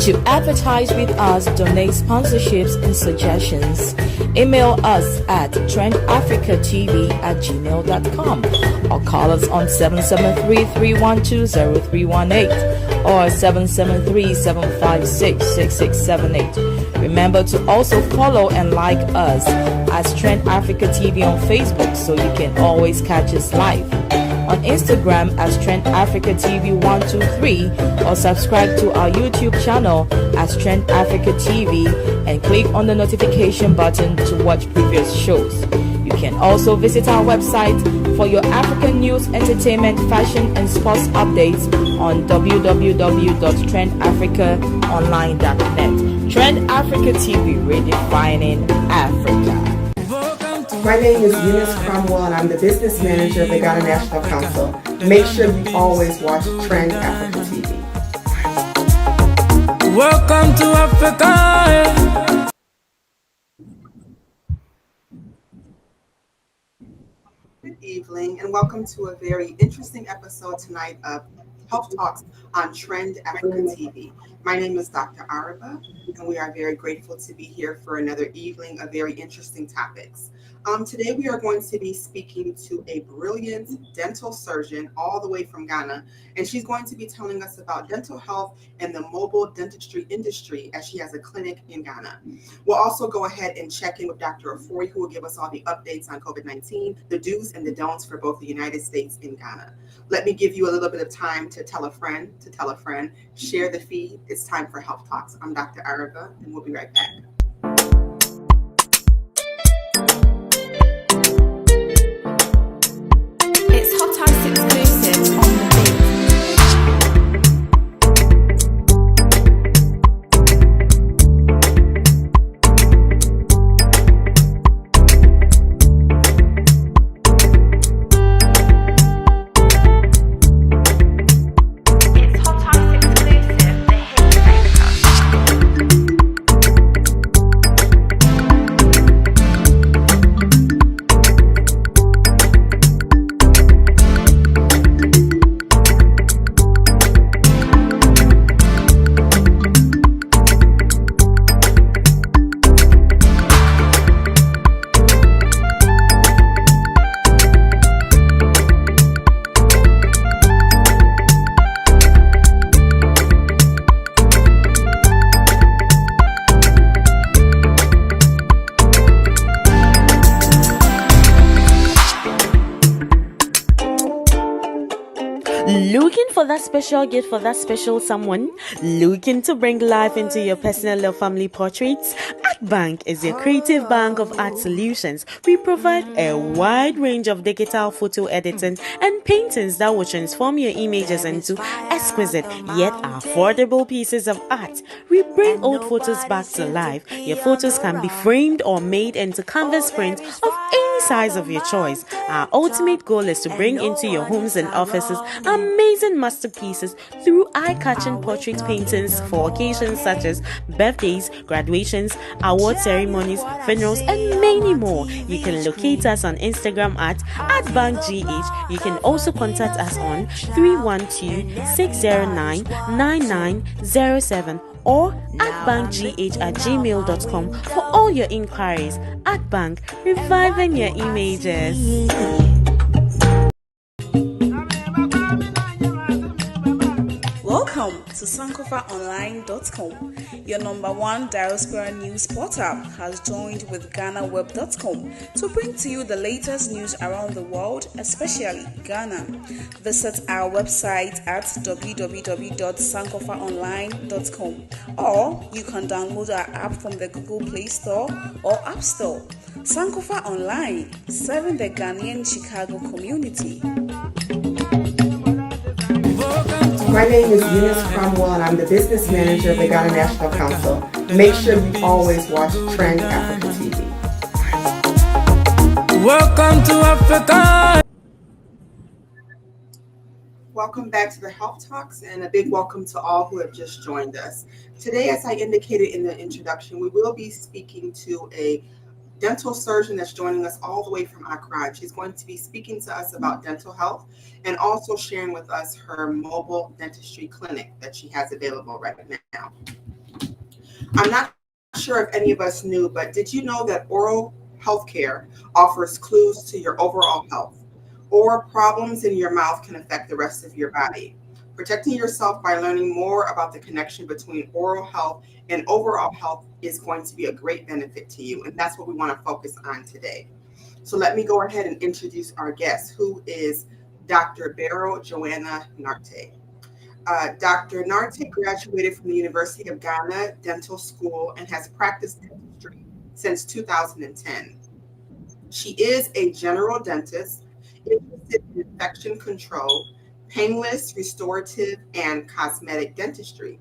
To advertise with us, donate sponsorships and suggestions, email us at trendafricatv@gmail.com or call us on 773-312-0318 or 773-756-6678. Remember to also follow and like us as Trend Africa TV on Facebook so you can always catch us live. On Instagram as Trend Africa TV 123 or subscribe to our YouTube channel as Trend Africa TV and click on the notification button to watch previous shows. You can also visit our website for your African news, entertainment, fashion, and sports updates on www.trendafricaonline.net. Trend Africa TV, redefining Africa. My name is Eunice Cromwell, and I'm the business manager of the Ghana National Council. Make sure you always watch Trend Africa TV. Welcome to Africa. Good evening, and welcome to a very interesting episode tonight of Health Talks on Trend Africa TV. My name is Dr. ARABA, and we are very grateful to be here for another evening of very interesting topics. Today we are going to be speaking to a brilliant dental surgeon all the way from Ghana, and she's going to be telling us about dental health and the mobile dentistry industry as she has a clinic in Ghana. We'll also go ahead and check in with Dr. Ofori, who will give us all the updates on COVID-19, the do's and the don'ts for both the United States and Ghana. Let me give you a little bit of time to tell a friend, share the feed. It's time for Health Talks. I'm Dr. Araba, and we'll be right back. It's Hot Ice exclusive on the beat. Looking for that special gift for that special someone? Looking to bring life into your personal or family portraits? Art Bank is your creative bank of art solutions. We provide a wide range of digital photo editing and paintings that will transform your images into exquisite yet affordable pieces of art. We bring old photos back to life. Your photos can be framed or made into canvas prints of any size of your choice. Our ultimate goal is to bring into your homes and offices amazing masterpieces through eye-catching portrait paintings for occasions such as birthdays, graduations, award ceremonies, funerals, and many more. You can locate us on Instagram at @bankgh. You can also contact us on 312-609-9907 or @bankgh@gmail.com for all your inquiries. Art Bank, reviving your images. Welcome to sankofaonline.com. Your number one diaspora news portal has joined with GhanaWeb.com to bring to you the latest news around the world, especially Ghana. Visit our website at www.sankofaonline.com, or you can download our app from the Google Play Store or App Store. Sankofa Online, serving the Ghanaian Chicago community. My name is Eunice Cromwell, and I'm the business manager of the Ghana National Council. Make sure you always watch Trend Africa TV. Welcome to Africa. Welcome back to the Health Talks, and a big welcome to all who have just joined us. Today, as I indicated in the introduction, we will be speaking to a dental surgeon that's joining us all the way from Accra. She's going to be speaking to us about dental health and also sharing with us her mobile dentistry clinic that she has available right now. I'm not sure if any of us knew, but did you know that oral healthcare offers clues to your overall health? Or problems in your mouth can affect the rest of your body. Protecting yourself by learning more about the connection between oral health and overall health is going to be a great benefit to you. And that's what we want to focus on today. So let me go ahead and introduce our guest, who is Dr. Beryl Joanna Narte. Dr. Narte graduated from the University of Ghana Dental School and has practiced dentistry since 2010. She is a general dentist interested in infection control, painless, restorative, and cosmetic dentistry.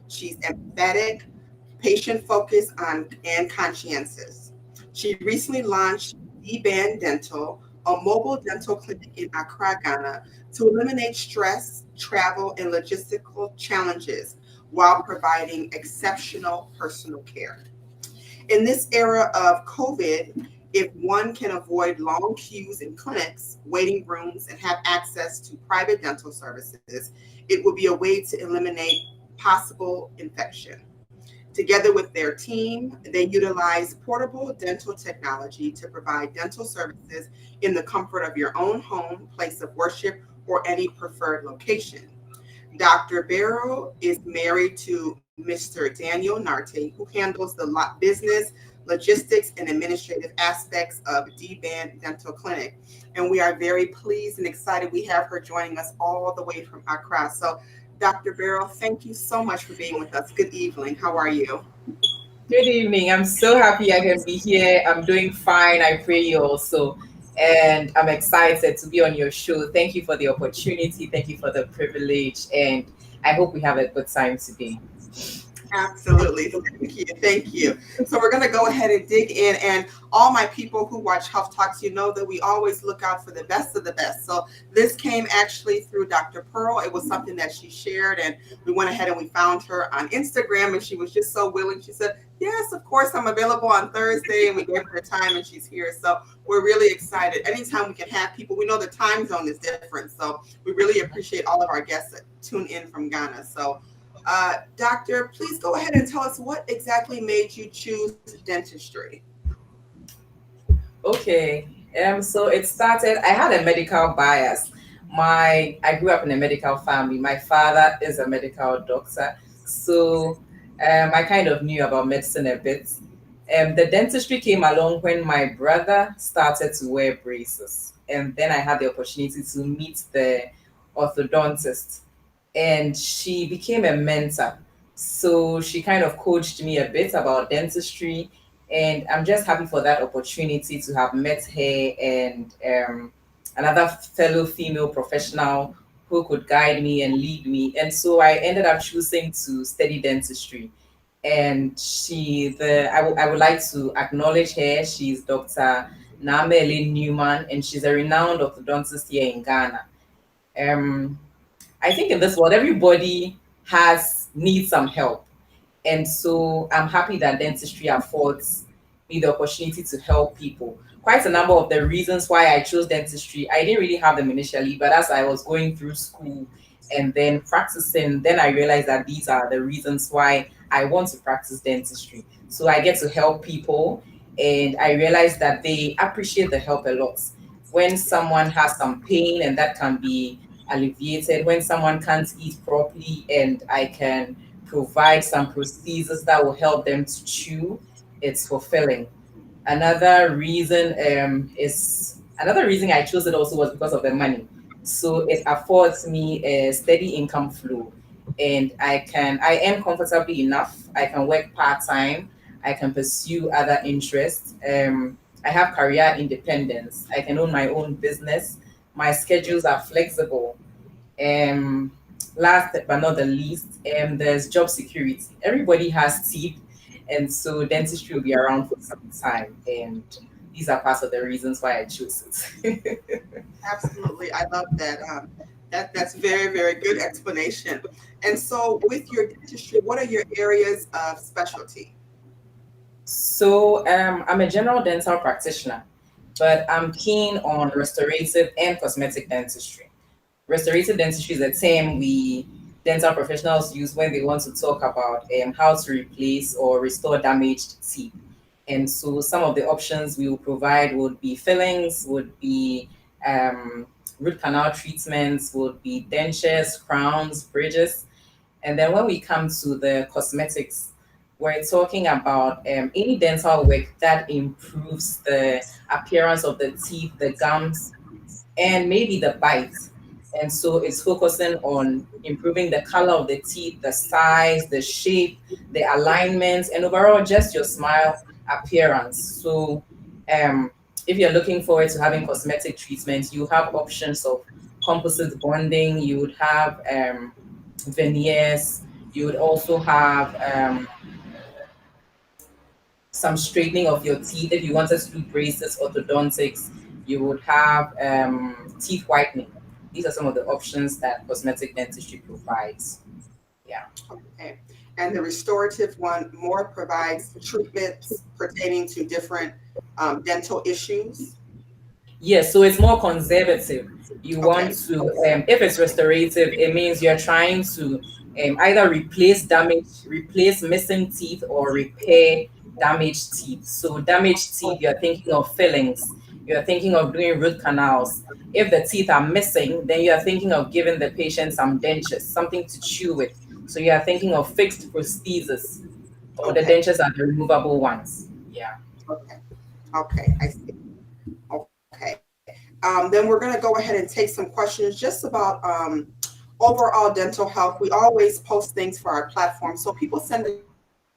She's empathetic, patient focused and conscientious. She recently launched D-Band Dental, a mobile dental clinic in Accra, Ghana, to eliminate stress, travel, and logistical challenges while providing exceptional personal care. In this era of COVID, if one can avoid long queues in clinics, waiting rooms, and have access to private dental services, it would be a way to eliminate possible infection. Together with their team, they utilize portable dental technology to provide dental services in the comfort of your own home, place of worship, or any preferred location. Dr. Barrow is married to Mr. Daniel Narte, who handles the business, logistics, and administrative aspects of D-Band Dental Clinic. And we are very pleased and excited we have her joining us all the way from Accra. So, Dr. Barrow, thank you so much for being with us. Good evening. How are you? Good evening. I'm so happy I can be here. I'm doing fine. I pray you also. And I'm excited to be on your show. Thank you for the opportunity. Thank you for the privilege. And I hope we have a good time today. Absolutely. Thank you. Thank you. So we're going to go ahead and dig in. And all my people who watch Health Talks, you know that we always look out for the best of the best. So this came actually through Dr. Pearl. It was something that she shared, and we went ahead and we found her on Instagram, and she was just so willing. She said, yes, of course, I'm available on Thursday, and we gave her time, and she's here. So we're really excited. Anytime we can have people, we know the time zone is different. So we really appreciate all of our guests that tune in from Ghana. So Doctor, please go ahead and tell us what exactly made you choose dentistry. Okay. So it started, I had a medical bias. I grew up in a medical family. My father is a medical doctor. So I kind of knew about medicine a bit. The dentistry came along when my brother started to wear braces. And then I had the opportunity to meet the orthodontist, and she became a mentor. So she kind of coached me a bit about dentistry, and I'm just happy for that opportunity to have met her and another fellow female professional who could guide me and lead me. And so I ended up choosing to study dentistry. And I would like to acknowledge her. She's Dr. Namele Newman, and she's a renowned orthodontist here in Ghana. Um, I think in this world, everybody needs some help. And so I'm happy that dentistry affords me the opportunity to help people. Quite a number of the reasons why I chose dentistry, I didn't really have them initially, but as I was going through school and then practicing, then I realized that these are the reasons why I want to practice dentistry. So I get to help people, and I realized that they appreciate the help a lot. When someone has some pain and that can be alleviated, when someone can't eat properly and I can provide some prosthesis that will help them to chew, it's fulfilling. Another reason I chose it also was because of the money. So it affords me a steady income flow, and I earn comfortably enough. I can work part-time. I can pursue other interests. I have career independence. I can own my own business. My schedules are flexible. Um, Last but not the least, there's job security. Everybody has teeth, and so dentistry will be around for some time. And these are parts of the reasons why I chose it. Absolutely. I love that. That's very, very good explanation. And so with your dentistry, what are your areas of specialty? So I'm a general dental practitioner, but I'm keen on restorative and cosmetic dentistry. Restorative dentistry is a term we dental professionals use when they want to talk about how to replace or restore damaged teeth. And so some of the options we will provide would be fillings, would be um, root canal treatments, would be dentures, crowns, bridges. And then when we come to the cosmetics, we're talking about any dental work that improves the appearance of the teeth, the gums, and maybe the bite. And so it's focusing on improving the color of the teeth, the size, the shape, the alignment, and overall just your smile appearance. So um, if you're looking forward to having cosmetic treatments, you have options of composite bonding, you would have veneers, you would also have some straightening of your teeth. If you wanted to do braces, orthodontics, you would have teeth whitening. These are some of the options that cosmetic dentistry provides. Yeah. Okay. And the restorative one more provides treatments pertaining to different dental issues. Yes, so it's more conservative. You want Okay. to, if it's restorative, it means you're trying to either replace missing teeth or repair damaged teeth. So damaged teeth, you're thinking of fillings, you're thinking of doing root canals. If the teeth are missing, then you're thinking of giving the patient some dentures, something to chew with. So you are thinking of fixed prosthesis, or the Okay. dentures are the removable ones. Yeah. Okay. Okay. I see. Okay. Then we're going to go ahead and take some questions just about overall dental health. We always post things for our platform, so people send in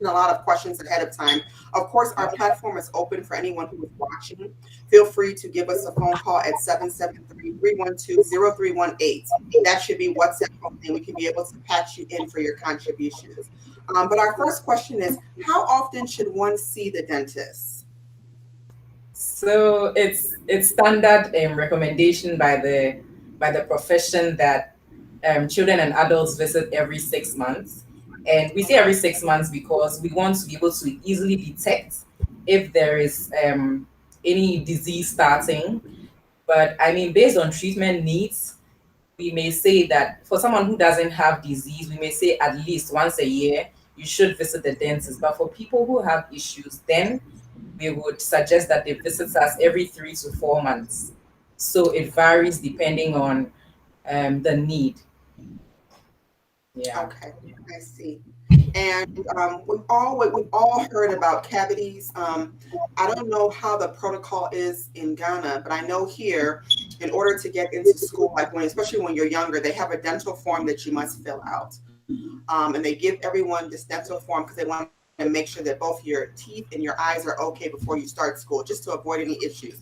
a lot of questions ahead of time. Of course, our platform is open for anyone who is watching. Feel free to give us a phone call at 773-312-0318. That should be WhatsApp only. We can be able to patch you in for your contributions. But our first question is, how often should one see the dentist? So it's standard recommendation by the profession that children and adults visit every 6 months, and we say every 6 months because we want to be able to easily detect if there is any disease starting. But I mean, based on treatment needs, we may say that for someone who doesn't have disease, we may say at least once a year you should visit the dentist. But for people who have issues, then we would suggest that they visit us every 3 to 4 months. So it varies depending on the need. Yeah. Okay, I see. And we've all heard about cavities. I don't know how the protocol is in Ghana, but I know here, in order to get into school, like especially when you're younger, they have a dental form that you must fill out, and they give everyone this dental form because they want to make sure that both your teeth and your eyes are okay before you start school, just to avoid any issues.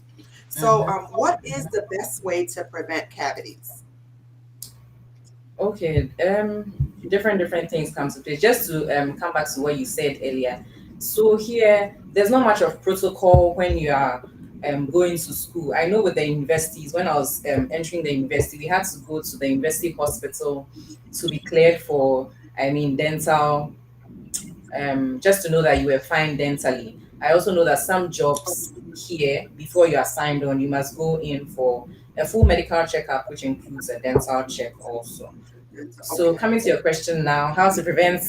So, Mhm. what is the best way to prevent cavities? Okay. Different things come to play. Just to come back to what you said earlier. So here, there's not much of protocol when you are going to school. I know with the universities, when I was entering the university, we had to go to the university hospital to be cleared for, I mean, dental, just to know that you were fine dentally. I also know that some jobs here, before you are signed on, you must go in for a full medical checkup, which includes a dental check also. So Okay, coming to your question now, how to prevent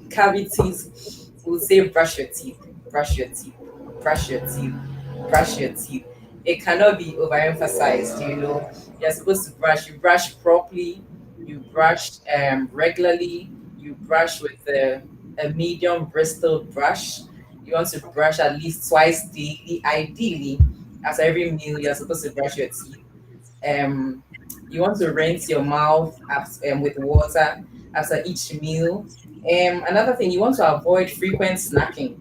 cavities? We'll say brush your teeth, brush your teeth, brush your teeth, brush your teeth. It cannot be overemphasized. You're supposed to brush. You brush properly. You brush regularly. You brush with a medium bristle brush. You want to brush at least twice daily. Ideally, after every meal, you're supposed to brush your teeth. Um, you want to rinse your mouth with water after each meal. Another thing, you want to avoid frequent snacking.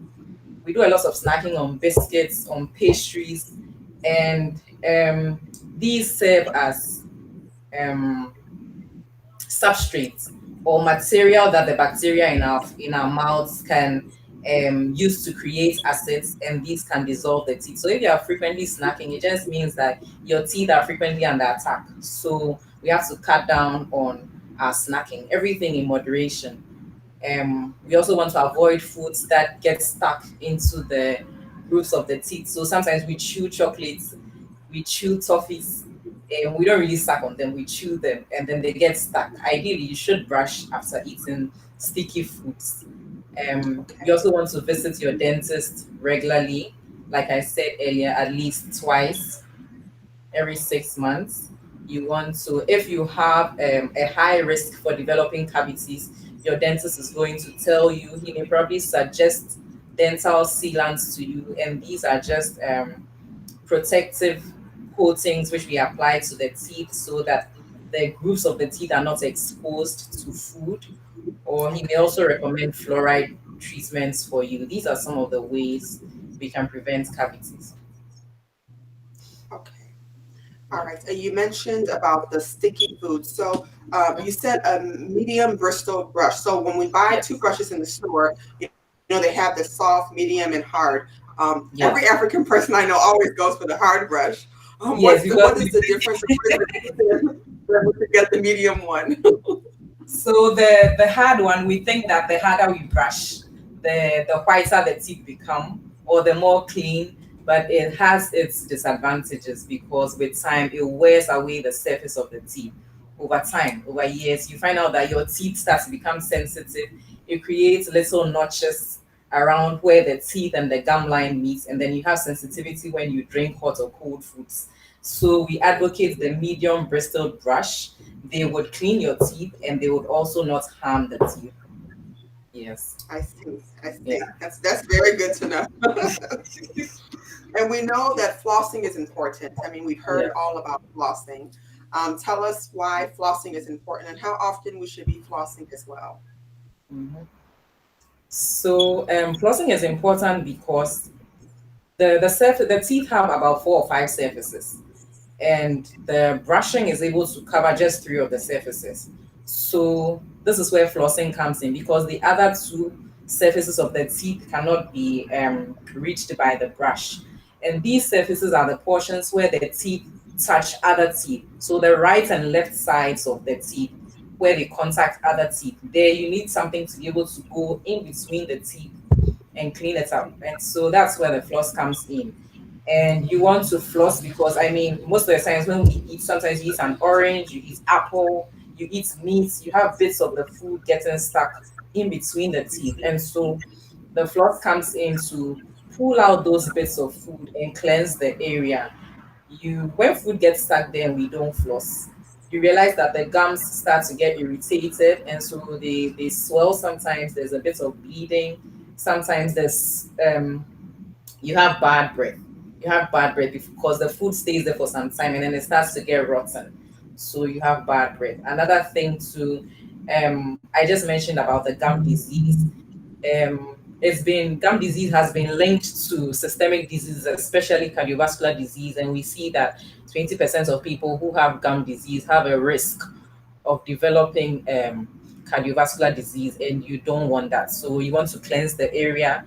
We do a lot of snacking on biscuits, on pastries, and these serve as um, substrates or material that the bacteria in our mouths can use to create acids, and these can dissolve the teeth. So if you are frequently snacking, it just means that your teeth are frequently under attack. So we have to cut down on our snacking, everything in moderation. We also want to avoid foods that get stuck into the roofs of the teeth. So sometimes we chew chocolates, we chew toffees, and we don't really suck on them, we chew them and then they get stuck. Ideally, you should brush after eating sticky foods. You Okay. also want to visit your dentist regularly, like I said earlier, at least twice every 6 months. You want to, if you have a high risk for developing cavities, your dentist is going to tell you, he may probably suggest dental sealants to you, and these are just protective coatings which we apply to the teeth so that the grooves of the teeth are not exposed to food. Or he may Okay. also recommend fluoride treatments for you. These are some of the ways we can prevent cavities. Okay. All Yeah. right. And you mentioned about the sticky food. So you said a medium Bristol brush. So when we buy Yes. toothbrushes in the store, they have the soft, medium, and hard. Every Yes. African person I know always goes for the hard brush. Yes, What because is the difference, or what is the reason that we should get the medium one? so the hard one, we think that the harder we brush, the whiter the teeth become, or the more clean. But it has its disadvantages because with time it wears away the surface of the teeth. Over time, over years, you find out that your teeth start to become sensitive. It creates little notches around where the teeth and the gum line meets, and then you have sensitivity when you drink hot or cold foods. So we advocate the medium bristled brush. They would clean your teeth and they would also not harm the teeth. Yes. I see. I Yeah. see. That's very good to know. And we know that flossing is important. I mean, we've Yeah. heard all about flossing. Tell us why flossing is important and how often we should be flossing as well. Mhm. So flossing is important because the teeth have about 4 or 5 surfaces, and the brushing is able to cover just 3 of the surfaces. So this is where flossing comes in because the other 2 surfaces of the teeth cannot be reached by the brush. And these surfaces are the portions where the teeth touch other teeth. So the right and left sides of the teeth, where they contact other teeth, there you need something to be able to go in between the teeth and clean it up. And so that's where the floss comes in. And you want to floss because I mean, most of the times when we eat, sometimes you eat an orange, you eat apple, you eat meat, you have bits of the food getting stuck in between the teeth. And so the floss comes in to pull out those bits of food and cleanse the area. You when food gets stuck there and we don't floss, you realize that the gums start to get irritated and so they swell. Sometimes there's a bit of bleeding, sometimes there's you have bad breath. You have bad breath because the food stays there for some time and then it starts to get rotten. So you have bad breath. Another thing too, I just mentioned about the gum disease. It's been Gum disease has been linked to systemic diseases, especially cardiovascular disease, and we see that 20% of people who have gum disease have a risk of developing cardiovascular disease, and you don't want that. So you want to cleanse the area.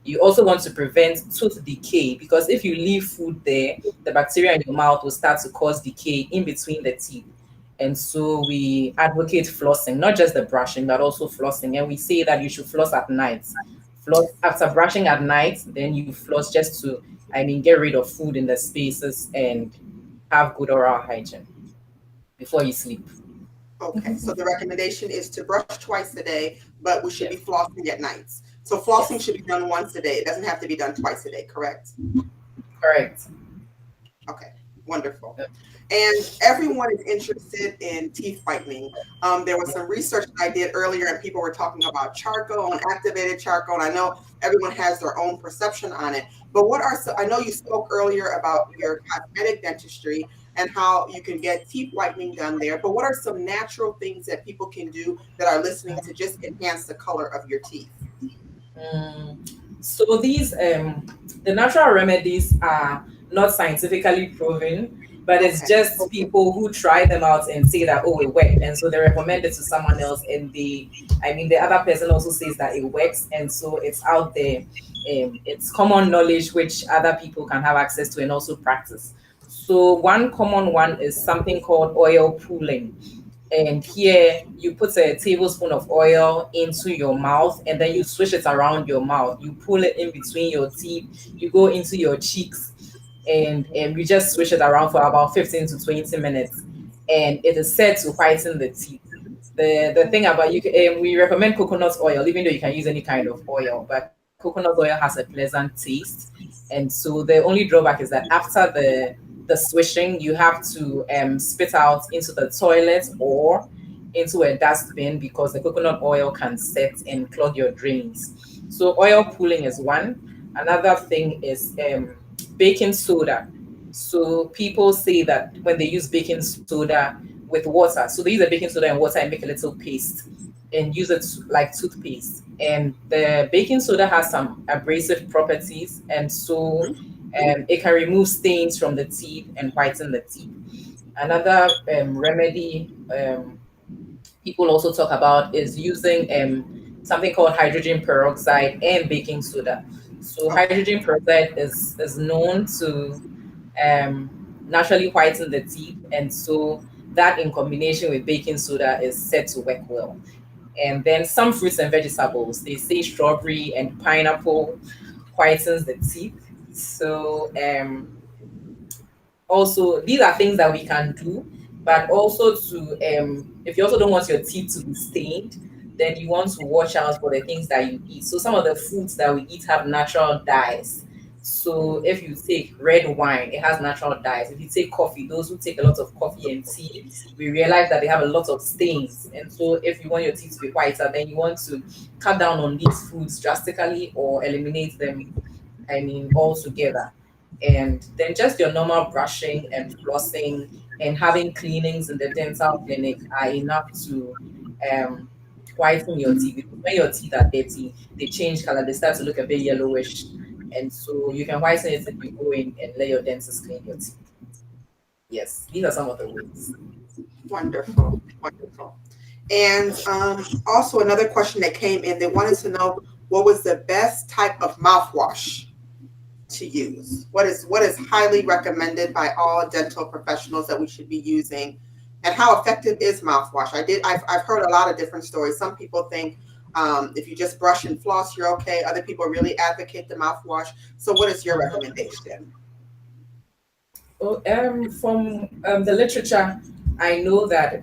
You also want to prevent tooth decay because if you leave food there, the bacteria in your mouth will start to cause decay in between the teeth. And so we advocate flossing, not just the brushing, but also flossing. And we say that you should floss at night. Floss after brushing at night, then you floss just to, I mean, get rid of food in the spaces and have good oral hygiene before you sleep. Okay, so the recommendation is to brush twice a day, but we should be Yes. flossing at nights. So flossing Yes. should be done once a day. It doesn't have to be done twice a day, correct? Correct. Okay, wonderful. Yep. And everyone is interested in teeth whitening. There was some research that I did earlier, and people were talking about charcoal and activated charcoal. And I know everyone has their own perception on it. But what are some, I know you spoke earlier about your cosmetic dentistry and how you can get teeth whitening done there. But what are some natural things that people can do that are listening to just enhance the color of your teeth? So these the natural remedies are not scientifically proven, but it's Okay, just people who try them out and say that oh it worked, and so they recommend it to someone else, and I mean the other person also says that it works, and so it's out there. It's common knowledge which other people can have access to and also practice. So one common one is something called oil pulling. And here you put a tablespoon of oil into your mouth and then you swish it around your mouth. You pull it in between your teeth, you go into your cheeks, and you just swish it around for about 15 to 20 minutes, and it is said to whiten the teeth. The thing about we recommend coconut oil, even though you can use any kind of oil, but coconut oil has a pleasant taste. And so the only drawback is that after the swishing, you have to spit out into the toilet or into a dustbin because the coconut oil can set and clog your drains. So oil pulling is one. Another thing is baking soda. So people say that when they use baking soda with water, so they use a baking soda and water and make a little paste and use it like toothpaste. And the baking soda has some abrasive properties, and so it can remove stains from the teeth and whiten the teeth. Another remedy people also talk about is using something called hydrogen peroxide and baking soda. So Okay. hydrogen peroxide is known to naturally whiten the teeth, and so that in combination with baking soda is said to work well. And then some fruits and vegetables, they say strawberry and pineapple whitens the teeth. So also these are things that we can do, but also to if you also don't want your teeth to be stained, then you want to watch out for the things that you eat. So some of the foods that we eat have natural dyes. So if you take red wine, it has natural dyes. If you take coffee, those who take a lot of coffee and tea, we realize that they have a lot of stains. And so if you want your teeth to be whiter, then you want to cut down on these foods drastically or eliminate them, I mean, all together. And then just your normal brushing and flossing and having cleanings in the dental clinic are enough to um, whiten your teeth. Because when your teeth are dirty, they change color, they start to look a bit yellowish. And so you can whiten it if you go in and let your dentist clean your teeth. Yes, these are some of the ways. Wonderful. Wonderful. And also another question that came in, they wanted to know what was the best type of mouthwash to use? What is highly recommended by all dental professionals that we should be using? And how effective is mouthwash? I've heard a lot of different stories. Some people think if you just brush and floss, you're okay. Other people really advocate the mouthwash. So what is your recommendation? Oh, from the literature, I know that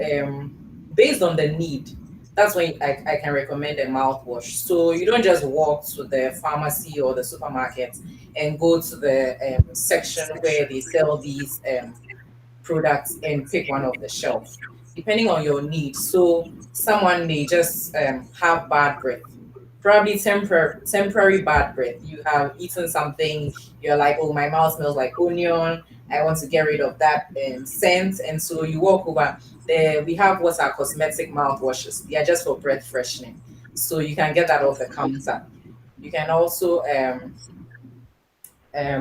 based on the need, that's when I can recommend a mouthwash. So you don't just walk to the pharmacy or the supermarket and go to the section where they sell these products and pick one off the shelf, depending on your needs. So someone may just have bad breath, probably temporary bad breath. You have eaten something, you're like, oh, my mouth smells like onion. I want to get rid of that scent, and so you walk over there. We have what are cosmetic mouthwashes. They are just for breath freshening, so you can get that off the counter. You can also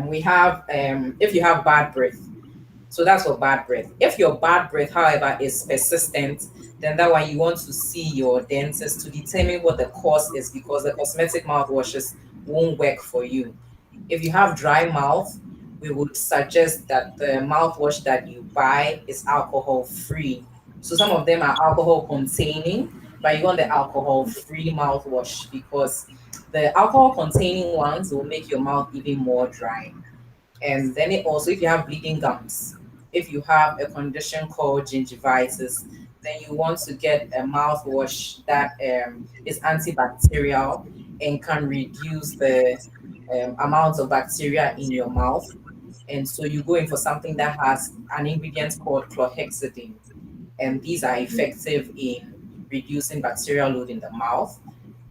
we have if you have bad breath, so that's for bad breath. If your bad breath, however, is persistent, then that one you want to see your dentist to determine what the cause is, because the cosmetic mouthwashes won't work for you. If you have dry mouth, we would suggest that the mouthwash that you buy is alcohol free. So some of them are alcohol containing, but you want the alcohol free mouthwash because the alcohol containing ones will make your mouth even more dry. And then it also, if you have bleeding gums, if you have a condition called gingivitis, then you want to get a mouthwash that is antibacterial and can reduce the amount of bacteria in your mouth. And so you go in for something that has an ingredient called chlorhexidine, and these are effective in reducing bacterial load in the mouth.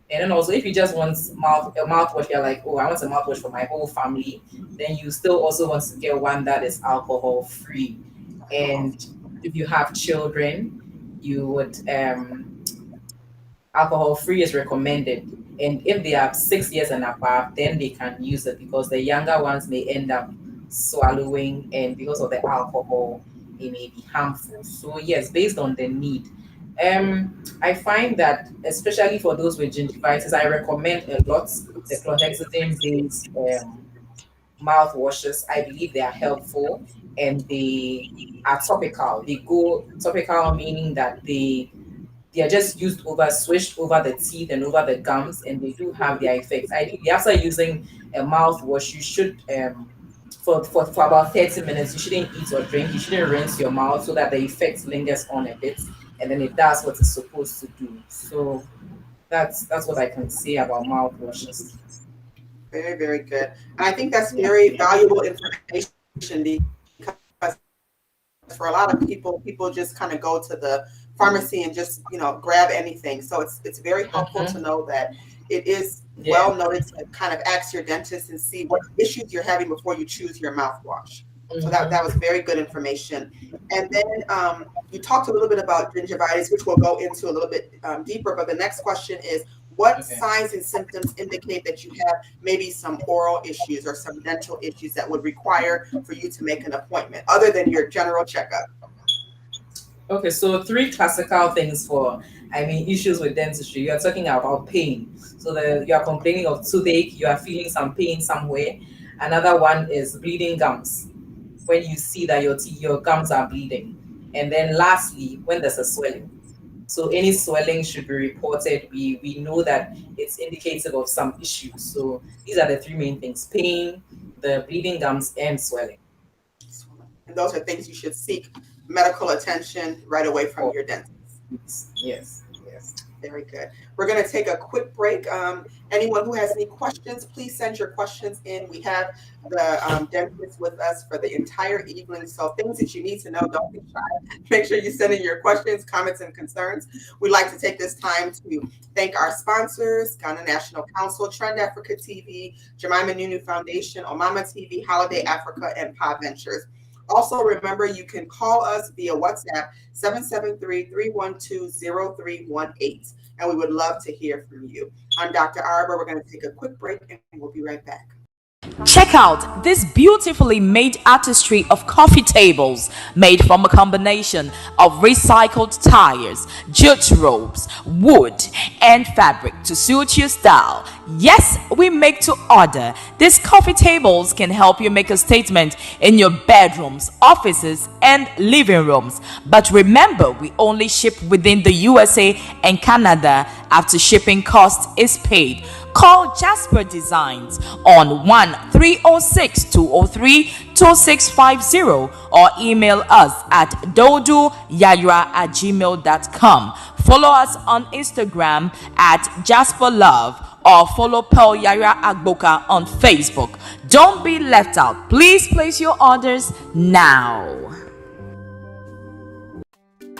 And then also, if you just want a mouthwash, you're like, oh, I want a mouthwash for my whole family, then you still also want to get one that is alcohol free. Alcohol. And if you have children, you would alcohol free is recommended. And if they are 6 years and above, then they can use it because the younger ones may end up swallowing, and because of the alcohol, it may be harmful. So yes, based on the need. I find that especially for those with gingivitis, I recommend a lot the chlorhexidine based mouthwashes. I believe they are helpful and they are topical. They go topical, meaning that they are just used over swished over the teeth and over the gums, and they do have their effects. Ideally, after using a mouthwash, you should for about 30 minutes. You shouldn't eat or drink. You shouldn't rinse your mouth so that the effect lingers on a bit, and then it does what it's supposed to do. So that's what I can say about mouthwashes. Very, very good. And I think that's very valuable information because for a lot of people just kind of go to the pharmacy and just grab anything. So it's very helpful to know that it is well noted to kind of ask your dentist and see what issues you're having before you choose your mouthwash. So that was very good information. And then you talked a little bit about gingivitis, which we'll go into a little bit deeper. But the next question is, what signs and symptoms indicate that you have maybe some oral issues or some dental issues that would require for you to make an appointment, other than your general checkup? Okay, so 3 classical things for, issues with dentistry. You are talking about pain. So you are complaining of toothache, you are feeling some pain somewhere. Another one is bleeding gums, when you see that your gums are bleeding. And then lastly, when there's a swelling. So any swelling should be reported. We know that it's indicative of some issues. So these are the 3 main things: pain, the bleeding gums, and swelling. And those are things you should seek medical attention right away from your dentist. Yes. Very good. We're going to take a quick break. Anyone who has any questions, please send your questions in. We have the dentist with us for the entire evening. So things that you need to know, don't be shy. Make sure you send in your questions, comments, and concerns. We'd like to take this time to thank our sponsors: Ghana National Council, Trend Africa TV, Jemima Nunu Foundation, Omama TV, Holiday Africa, and Pa Ventures. Also, remember, you can call us via WhatsApp 773-312-0318, and we would love to hear from you. I'm Dr. ARABA. We're going to take a quick break, and we'll be right back. Check out this beautifully made artistry of coffee tables made from a combination of recycled tires, jute ropes, wood, and fabric to suit your style. Yes, we make to order. These coffee tables can help you make a statement in your bedrooms, offices, and living rooms. But remember, we only ship within the USA and Canada after shipping cost is paid. Call Jasper Designs on 1-306-203-2650 or email us at dodoyaira@gmail.com. Follow us on Instagram at Jasper Love or follow Pearl Yaira Agboka on Facebook. Don't be left out. Please place your orders now.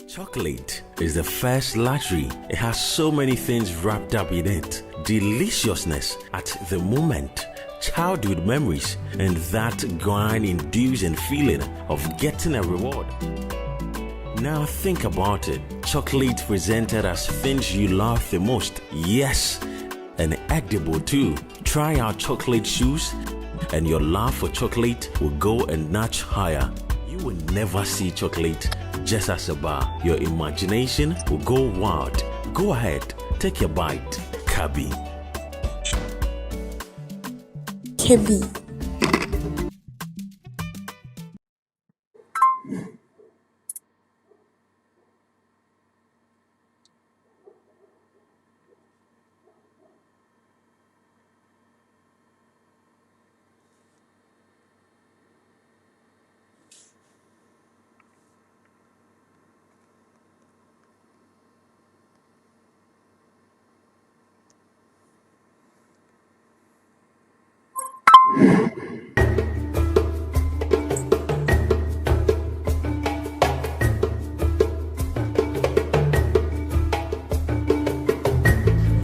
Chocolate is the first luxury. It has so many things wrapped up in it. Deliciousness at the moment, childhood memories, and that grind-inducing feeling of getting a reward. Now think about it. Chocolate presented as things you love the most. Yes, and edible too. Try our chocolate shoes and your love for chocolate will go a notch higher. You will never see chocolate just as a bar. Your imagination will go wild. Go ahead, take a bite. Kabi.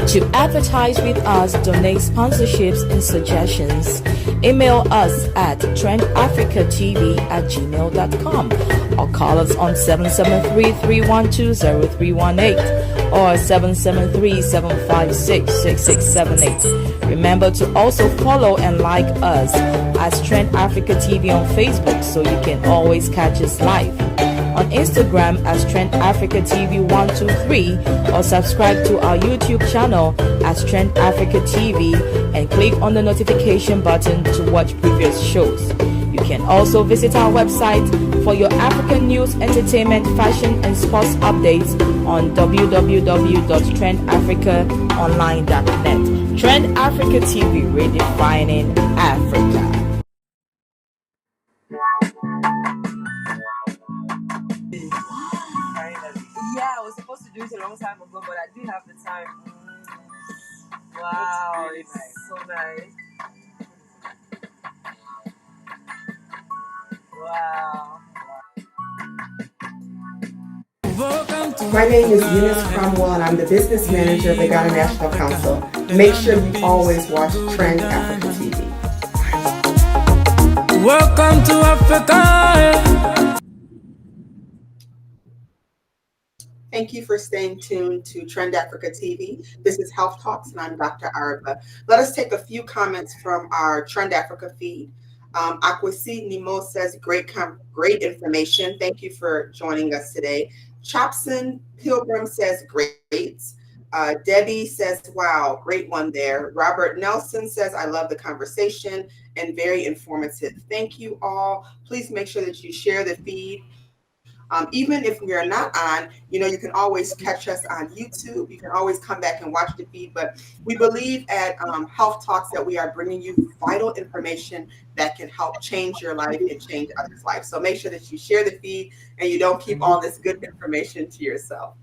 To advertise with us, donate sponsorships and suggestions, email us at trendafricatv@gmail.com or call us on 773-312-0318 or 773-756-6678. Remember to also follow and like us as Trend Africa TV on Facebook so you can always catch us live. On Instagram as Trend Africa TV 123 or subscribe to our YouTube channel as Trend Africa TV and click on the notification button to watch previous shows. You can also visit our website for your African news, entertainment, fashion, and sports updates on www.trendafricaonline.net. Trend Africa TV, redefining Africa. time ago, but I didn't have the time. Wow, really it's nice. So nice. Wow. My name is Eunice Cromwell, and I'm the business manager of the Ghana National Council. Make sure you always watch Trend Africa TV. Welcome to Africa. Thank you for staying tuned to Trend Africa TV. This is Health Talks, and I'm Dr. Araba. Let us take a few comments from our Trend Africa feed. Akwesi Nimo says, great information. Thank you for joining us today. Chopson Pilgrim says, great. Debbie says, wow, great one there. Robert Nelson says, I love the conversation and very informative. Thank you all. Please make sure that you share the feed. Even if we are not on, you can always catch us on YouTube. You can always come back and watch the feed. But we believe at Health Talks that we are bringing you vital information that can help change your life and change others' lives. So make sure that you share the feed and you don't keep all this good information to yourself.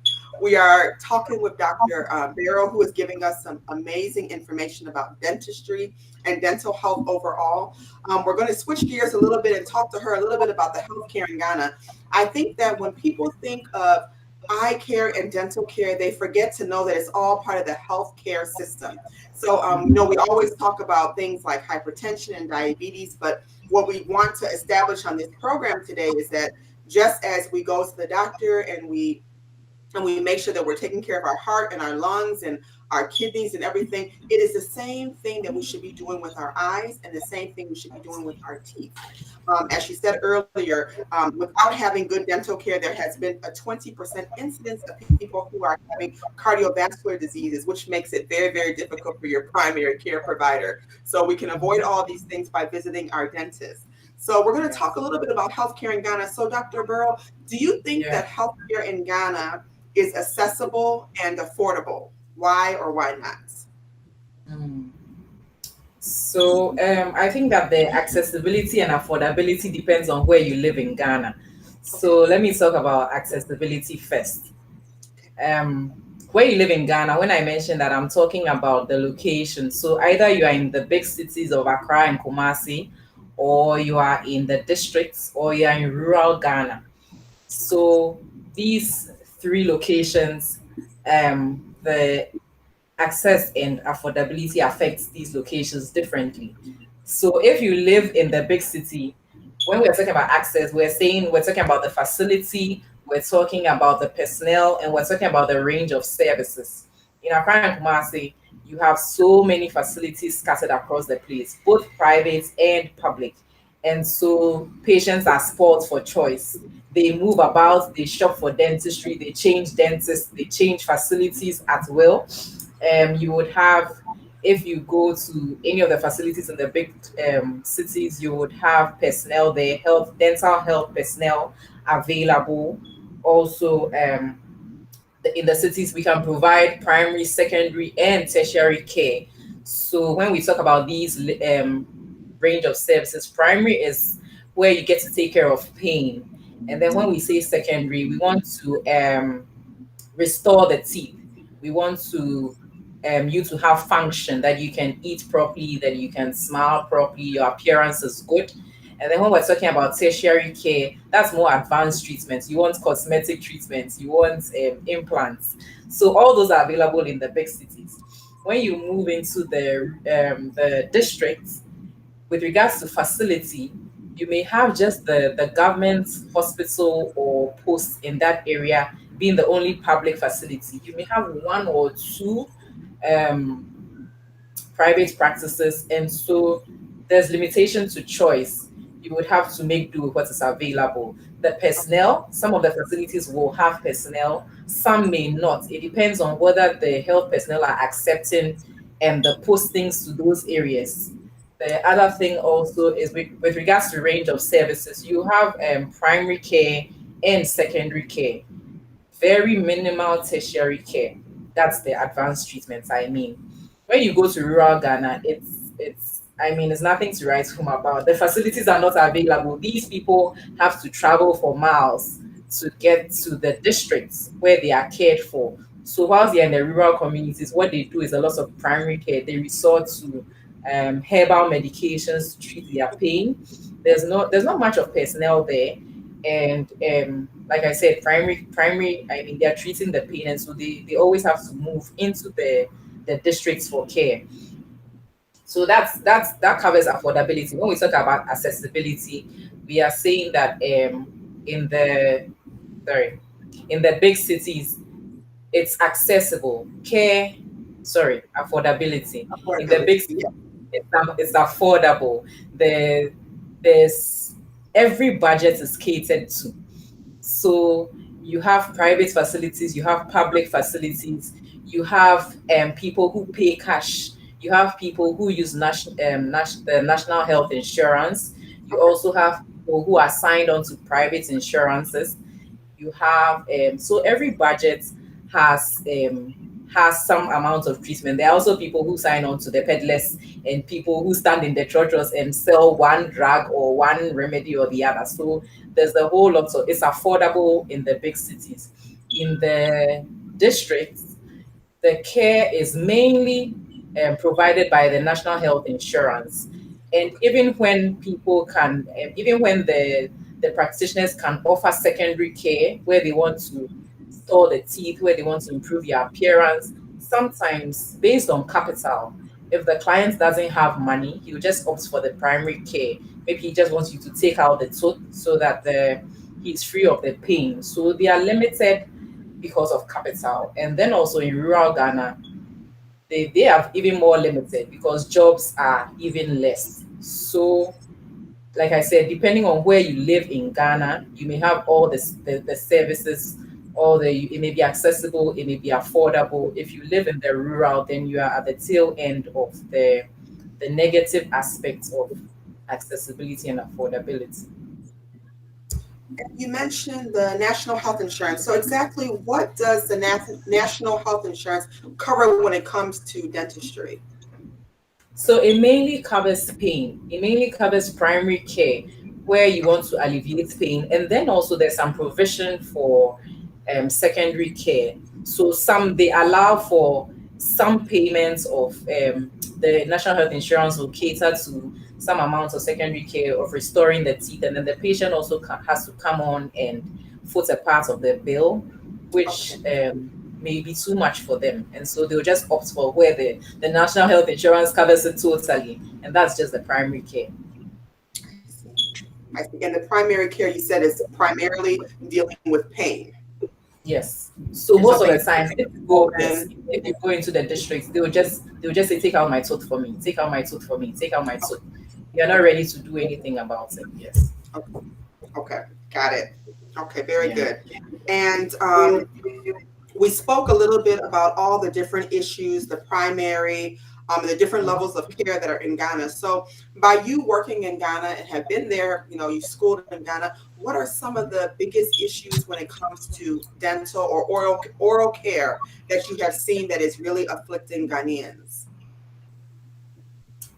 We are talking with Dr. Barrow, who is giving us some amazing information about dentistry and dental health overall. We're going to switch gears a little bit and talk to her a little bit about the healthcare in Ghana. I think that when people think of eye care and dental care, they forget to know that it's all part of the healthcare system. So, we always talk about things like hypertension and diabetes, but what we want to establish on this program today is that just as we go to the doctor and we make sure that we're taking care of our heart and our lungs and our kidneys and everything, it is the same thing that we should be doing with our eyes and the same thing we should be doing with our teeth. As she said earlier, without having good dental care, there has been a 20% incidence of people who are having cardiovascular diseases, which makes it very, very difficult for your primary care provider. So we can avoid all these things by visiting our dentist. So we're going to talk a little bit about healthcare in Ghana. So Dr. Burrow, do you think that healthcare in Ghana is accessible and affordable? Why or why not? So I think that the accessibility and affordability depends on where you live in Ghana. So let me talk about accessibility first. Where you live in Ghana, when I mention that, I'm talking about the location. So either you are in the big cities of Accra and Kumasi, or you are in the districts, or you are in rural Ghana. So these three locations, the access and affordability affects these locations differently. So if you live in the big city, when we're talking about access, we're talking about the facility, we're talking about the personnel, and we're talking about the range of services. In Accra and Kumasi, you have so many facilities scattered across the place, both private and public. And so patients are spoiled for choice. They move about, they shop for dentistry, they change dentists, they change facilities at will. You would have, if you go to any of the facilities in the big cities, you would have personnel there, dental health personnel available. Also, in the cities, we can provide primary, secondary, and tertiary care. So when we talk about these range of services, primary is where you get to take care of pain. And then when we say secondary, we want to restore the teeth. We want to you to have function, that you can eat properly, that you can smile properly, your appearance is good. And then when we're talking about tertiary care, that's more advanced treatments. You want cosmetic treatments, you want implants. So all those are available in the big cities. When you move into the districts, with regards to facility, you may have just the government hospital or post in that area being the only public facility. You may have one or two private practices, and so there's limitation to choice. You would have to make do with what is available. The personnel, some of the facilities will have personnel, some may not. It depends on whether the health personnel are accepting the postings to those areas. The other thing also is with regards to range of services, you have primary care and secondary care, very minimal tertiary care. That's the advanced treatments, I mean. When you go to rural Ghana, it's nothing to write home about. The facilities are not available. These people have to travel for miles to get to the districts where they are cared for. So whilst they're in the rural communities, what they do is a lot of primary care. They resort to herbal medications to treat their pain. There's not much of personnel there, and like I said, primary. I mean, they're treating the pain, and so they always have to move into the districts for care. So that covers affordability. When we talk about accessibility, we are saying that in the sorry in the big cities it's accessible care, sorry, affordability. In the big Affordability. cities it's affordable. There's Every budget is catered to. So you have private facilities, you have public facilities, you have people who pay cash, you have people who use the national health insurance, you also have people who are signed on to private insurances. You have so every budget has has some amount of treatment. There are also people who sign on to the peddlers and people who stand in the churches and sell one drug or one remedy or the other. So there's a whole lot. So it's affordable in the big cities. In the districts, the care is mainly provided by the national health insurance. And even when the practitioners can offer secondary care where they want to store the teeth, where they want to improve your appearance, sometimes based on capital, if the client doesn't have money, he will just opt for the primary care. Maybe he just wants you to take out the tooth so that he's free of the pain. So they are limited because of capital. And then also in rural Ghana, they have even more limited because jobs are even less. So, like I said, depending on where you live in Ghana, you may have all the services, it may be accessible, it may be affordable. If you live in the rural, then you are at the tail end of the negative aspects of accessibility and affordability. You mentioned the national health insurance. So exactly what does the national health insurance cover when it comes to dentistry? So it mainly covers pain. It mainly covers primary care where you want to alleviate pain. And then also there's some provision for secondary care. So they allow for some payments of the national health insurance will cater to some amount of secondary care of restoring the teeth. And then the patient also has to come on and foot a part of the bill, which Okay. may be too much for them. And so they'll just opt for where the national health insurance covers it totally. And that's just the primary care. I see. And the primary care you said is primarily dealing with pain. Yes. So And most of the something time, if you go into the districts, they will just say, take out my tooth for me, take out my tooth for me, take out my tooth. You're not ready to do anything about it. Yes. okay, got it. Okay, very Yeah. good. And we spoke a little bit about all the different issues, the primary, the different levels of care that are in Ghana. So, by you working in Ghana and have been there, you schooled in Ghana, what are some of the biggest issues when it comes to dental or oral care that you have seen that is really afflicting Ghanaians?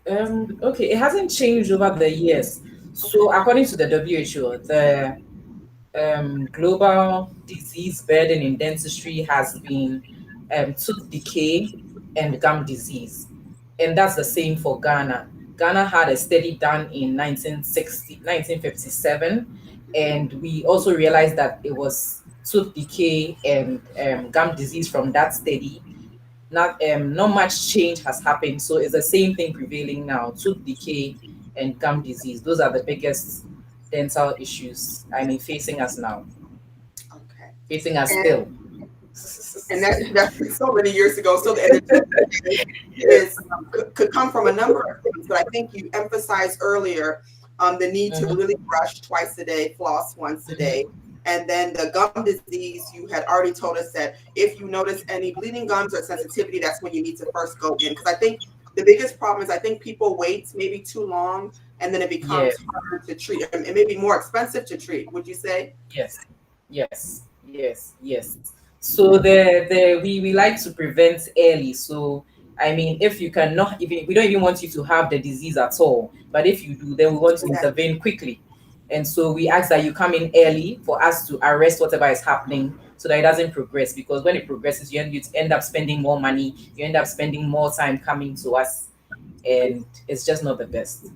Okay, it hasn't changed over the years. So according to the WHO, the global disease burden in dentistry has been tooth decay and gum disease. And that's the same for Ghana. Ghana had a study done in 1957, and we also realized that it was tooth decay and gum disease from that study. Not much change has happened, so it's the same thing prevailing now: tooth decay and gum disease. Those are the biggest dental issues, I mean, facing us now, Okay. facing us And, still. and that's been so many years ago. So the tooth is could come from a number of things, but I think you emphasized earlier the need to Mhm, really brush twice a day, floss once a day. And then the gum disease, you had already told us that if you notice any bleeding gums or sensitivity, that's when you need to first go in. Because I think the biggest problem is I think people wait maybe too long and then it yeah. becomes harder to treat and it may be more expensive to treat, would you say? Yes, yes, yes, yes. So we like to prevent early. So I mean, if you cannot even, we don't even want you to have the disease at all. But if you do, then we want to intervene quickly. And so we ask that you come in early for us to arrest whatever is happening, so that it doesn't progress. Because when it progresses, you end up spending more money, you end up spending more time coming to us, and it's just not the best.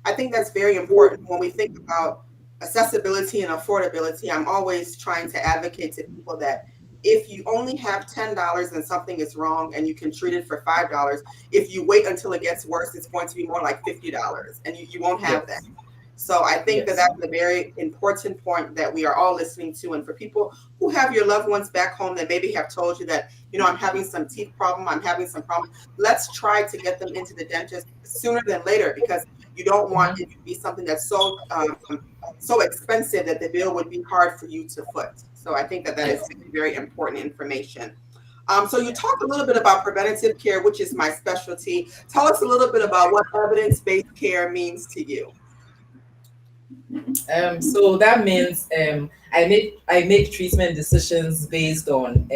I think that's very important when we think about accessibility and affordability. I'm always trying to advocate to people that if you only have $10 and something is wrong and you can treat it for $5, if you wait until it gets worse, it's going to be more like $50 and you won't have that. Yes. So I think that Yes. that's a very important point that we are all listening to. And for people who have your loved ones back home that maybe have told you that, I'm having some teeth problem, I'm having some problem, let's try to get them into the dentist sooner than later, because you don't want it to be something that's so expensive that the bill would be hard for you to foot. So I think that that is Yes. very important information. So you talked a little bit about preventative care, which is my specialty. Tell us a little bit about what evidence-based care means to you. So that means I make treatment decisions based on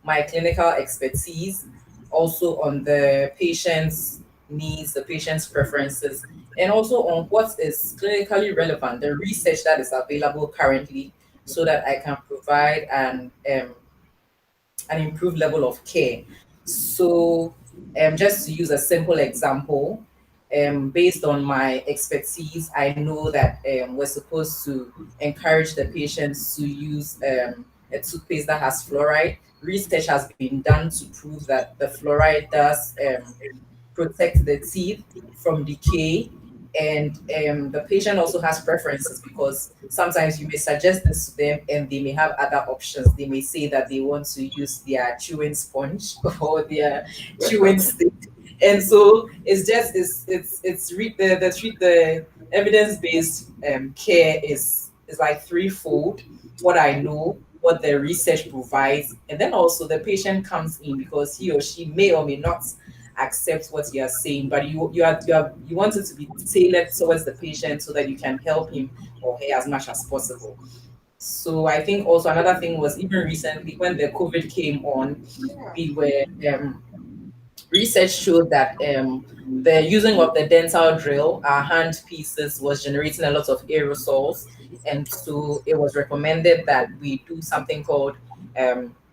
my clinical expertise, also on the patient's needs, the patient's preferences, and also on what is clinically relevant, the research that is available currently, so that I can provide an improved level of care. So, just to use a simple example, based on my expertise, I know that we're supposed to encourage the patients to use a toothpaste that has fluoride. Research has been done to prove that the fluoride does protect the teeth from decay. And the patient also has preferences, because sometimes you may suggest this to them and they may have other options. They may say that they want to use their chewing sponge or their chewing stick. And so it's just it's re- the evidence-based care is like threefold: what I know, what the research provides, and then also the patient comes in, because he or she may or may not accept what you are saying, but you want it to be tailored towards the patient so that you can help him or her as much as possible. So I think also another thing was, even recently when the COVID came on, Yeah. we were research showed that the using of the dental drill, our hand pieces, was generating a lot of aerosols, and so it was recommended that we do something called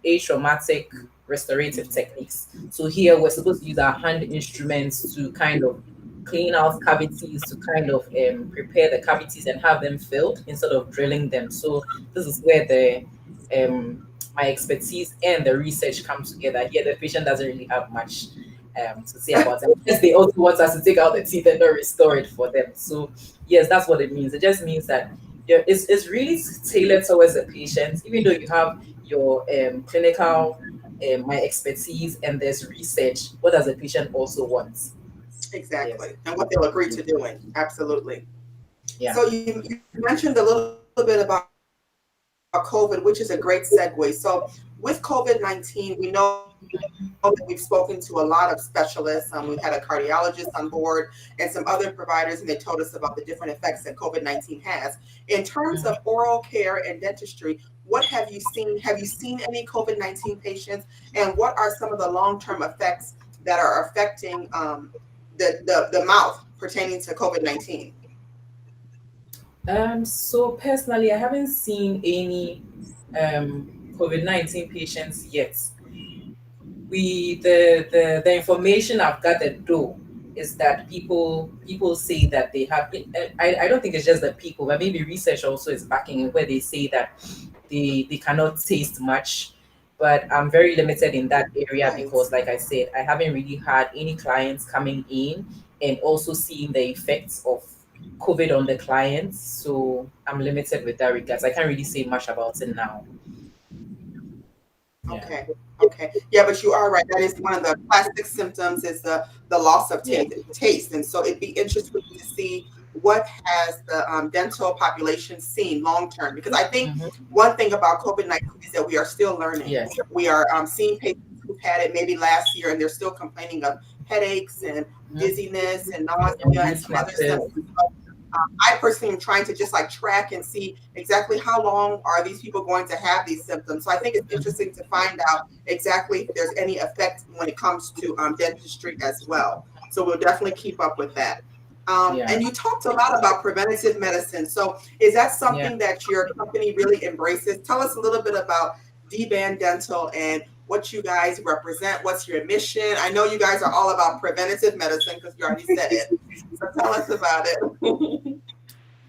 atraumatic restorative techniques. So here we're supposed to use our hand instruments to kind of clean out cavities, to kind of prepare the cavities and have them filled instead of drilling them. So this is where the my expertise and the research come together. Here, the patient doesn't really have much to say about it. Yes, they also want us to take out the teeth and not restore it for them. So, yes, that's what it means. It just means that it's really tailored towards the patient, even though you have your clinical, my expertise, and there's research. What does the patient also want? Yes. Exactly. And what they'll agree to doing. Absolutely. Yeah. So you mentioned a little bit about COVID, which is a great segue. So with COVID-19, we know that we've spoken to a lot of specialists. We've had a cardiologist on board and some other providers, and they told us about the different effects that COVID-19 has. In terms of oral care and dentistry, what have you seen? Have you seen any COVID-19 patients? And what are some of the long-term effects that are affecting the mouth pertaining to COVID-19? So personally, I haven't seen any COVID-19 patients yet. The information I've gathered though is that people say that they have been, I don't think it's just the people, but maybe research also is backing it, where they say that they cannot taste much. But I'm very limited in that area, Right. because like I said, I haven't really had any clients coming in and also seeing the effects of COVID on the clients. So I'm limited with that regards. I can't really say much about it now. Yeah. Okay. Okay. Yeah, but you are right. That is one of the classic symptoms, is the loss of Yeah. taste. And so it'd be interesting to see what has the dental population seen long term. Because I think Mhm. one thing about COVID-19 is that we are still learning. Yes. We are seeing patients who've had it maybe last year, and they're still complaining of headaches and dizziness and nausea and some other Weaknesses. symptoms. I personally am trying to just like track and see exactly how long are these people going to have these symptoms. So I think it's interesting to find out exactly if there's any effect when it comes to dentistry as well. So we'll definitely keep up with that. Yeah. And you talked a lot about preventative medicine. So, is that Yeah. something that your company really embraces? Tell us a little bit about D-Band Dental and what you guys represent. What's your mission? I know you guys are all about preventative medicine because you already said it. So, tell us about it.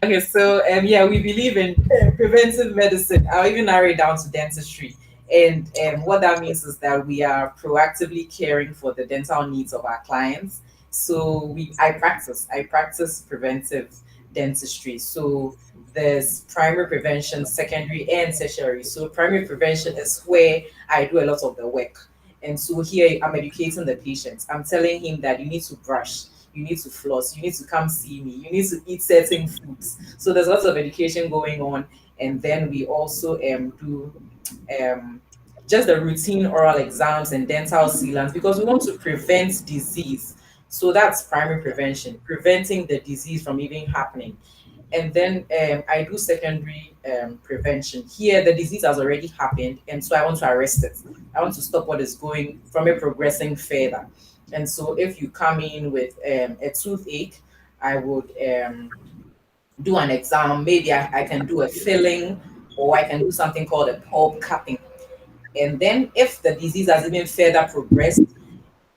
Okay, so yeah, we believe in preventive medicine. I'll even narrow it down to dentistry. And what that means is that we are proactively caring for the dental needs of our clients. So I practice preventive dentistry. So there's primary prevention, secondary, and tertiary. So primary prevention is where I do a lot of the work. And so here I'm educating the patient. I'm telling him that you need to brush, you need to floss, you need to come see me, you need to eat certain foods. So there's lots of education going on. And then we also do um, just the routine oral exams and dental sealants because we want to prevent disease. So that's primary prevention, preventing the disease from even happening. And then I do secondary prevention. Here, the disease has already happened, and so I want to arrest it. I want to stop what is going from it progressing further. And so, if you come in with a toothache, I would do an exam. Maybe I can do a filling, or I can do something called a pulp capping. And then, if the disease has even further progressed,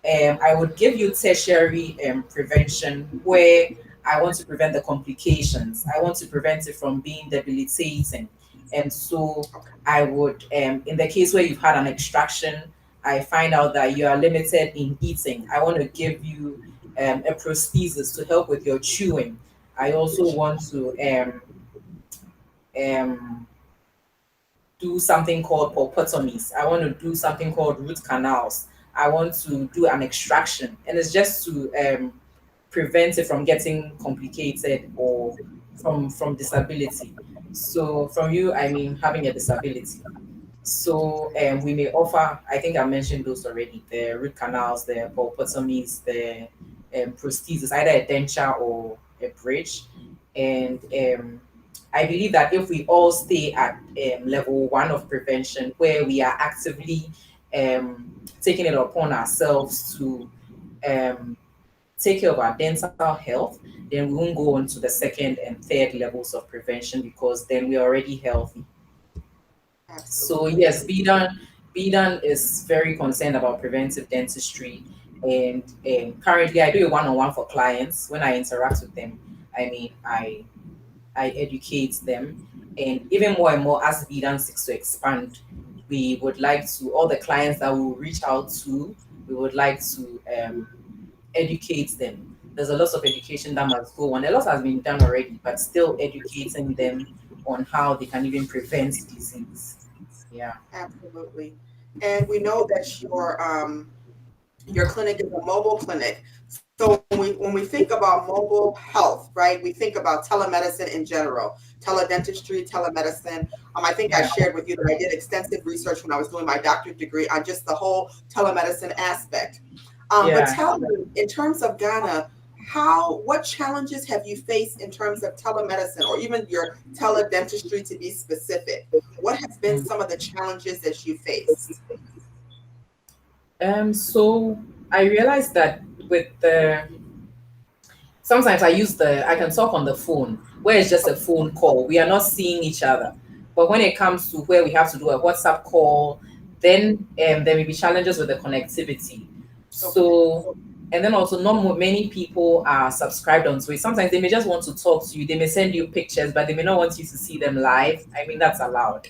I would give you tertiary prevention where I want to prevent the complications. I want to prevent it from being debilitating. And so I would, in the case where you've had an extraction, I find out that you are limited in eating. I want to give you a prosthesis to help with your chewing. I also want to um, do something called pulpotomies. I want to do something called root canals. I want to do an extraction, and it's just to prevent it from getting complicated or from disability. So from you, I mean having a disability. So we may offer, I think I mentioned those already, the root canals, the pulpotomies, the prosthesis, either a denture or a bridge. And I believe that if we all stay at level one of prevention, where we are actively taking it upon ourselves to um, take care of our dental health, then we won't go on to the second and third levels of prevention because then we're already healthy. So Absolutely. yes, Bidan is very concerned about preventive dentistry, and currently I do a one-on-one for clients. When I interact with them, I mean I educate them, and even more and more as Bidan seeks to expand, we would like to all the clients that we will reach out to, we would like to educate them. There's a lot of education that must go on. A lot has been done already, but still educating them on how they can even prevent disease. Yeah. Absolutely. And we know that your clinic is a mobile clinic. So when we think about mobile health, right, we think about telemedicine in general, teledentistry, telemedicine. I think I Yeah. shared with you that I did extensive research when I was doing my doctorate degree on just the whole telemedicine aspect. But Yeah. tell me, in terms of Ghana, what challenges have you faced in terms of telemedicine or even your teledentistry to be specific? What has been Mm. some of the challenges that you faced? So I realized that with the sometimes I can talk on the phone where it's just a phone call. We are not seeing each other. But when it comes to where we have to do a WhatsApp call, then there may be challenges with the connectivity. Okay. So and then also not many people are subscribed onto it. Sometimes they may just want to talk to you. They may send you pictures, but they may not want you to see them live. I mean that's allowed.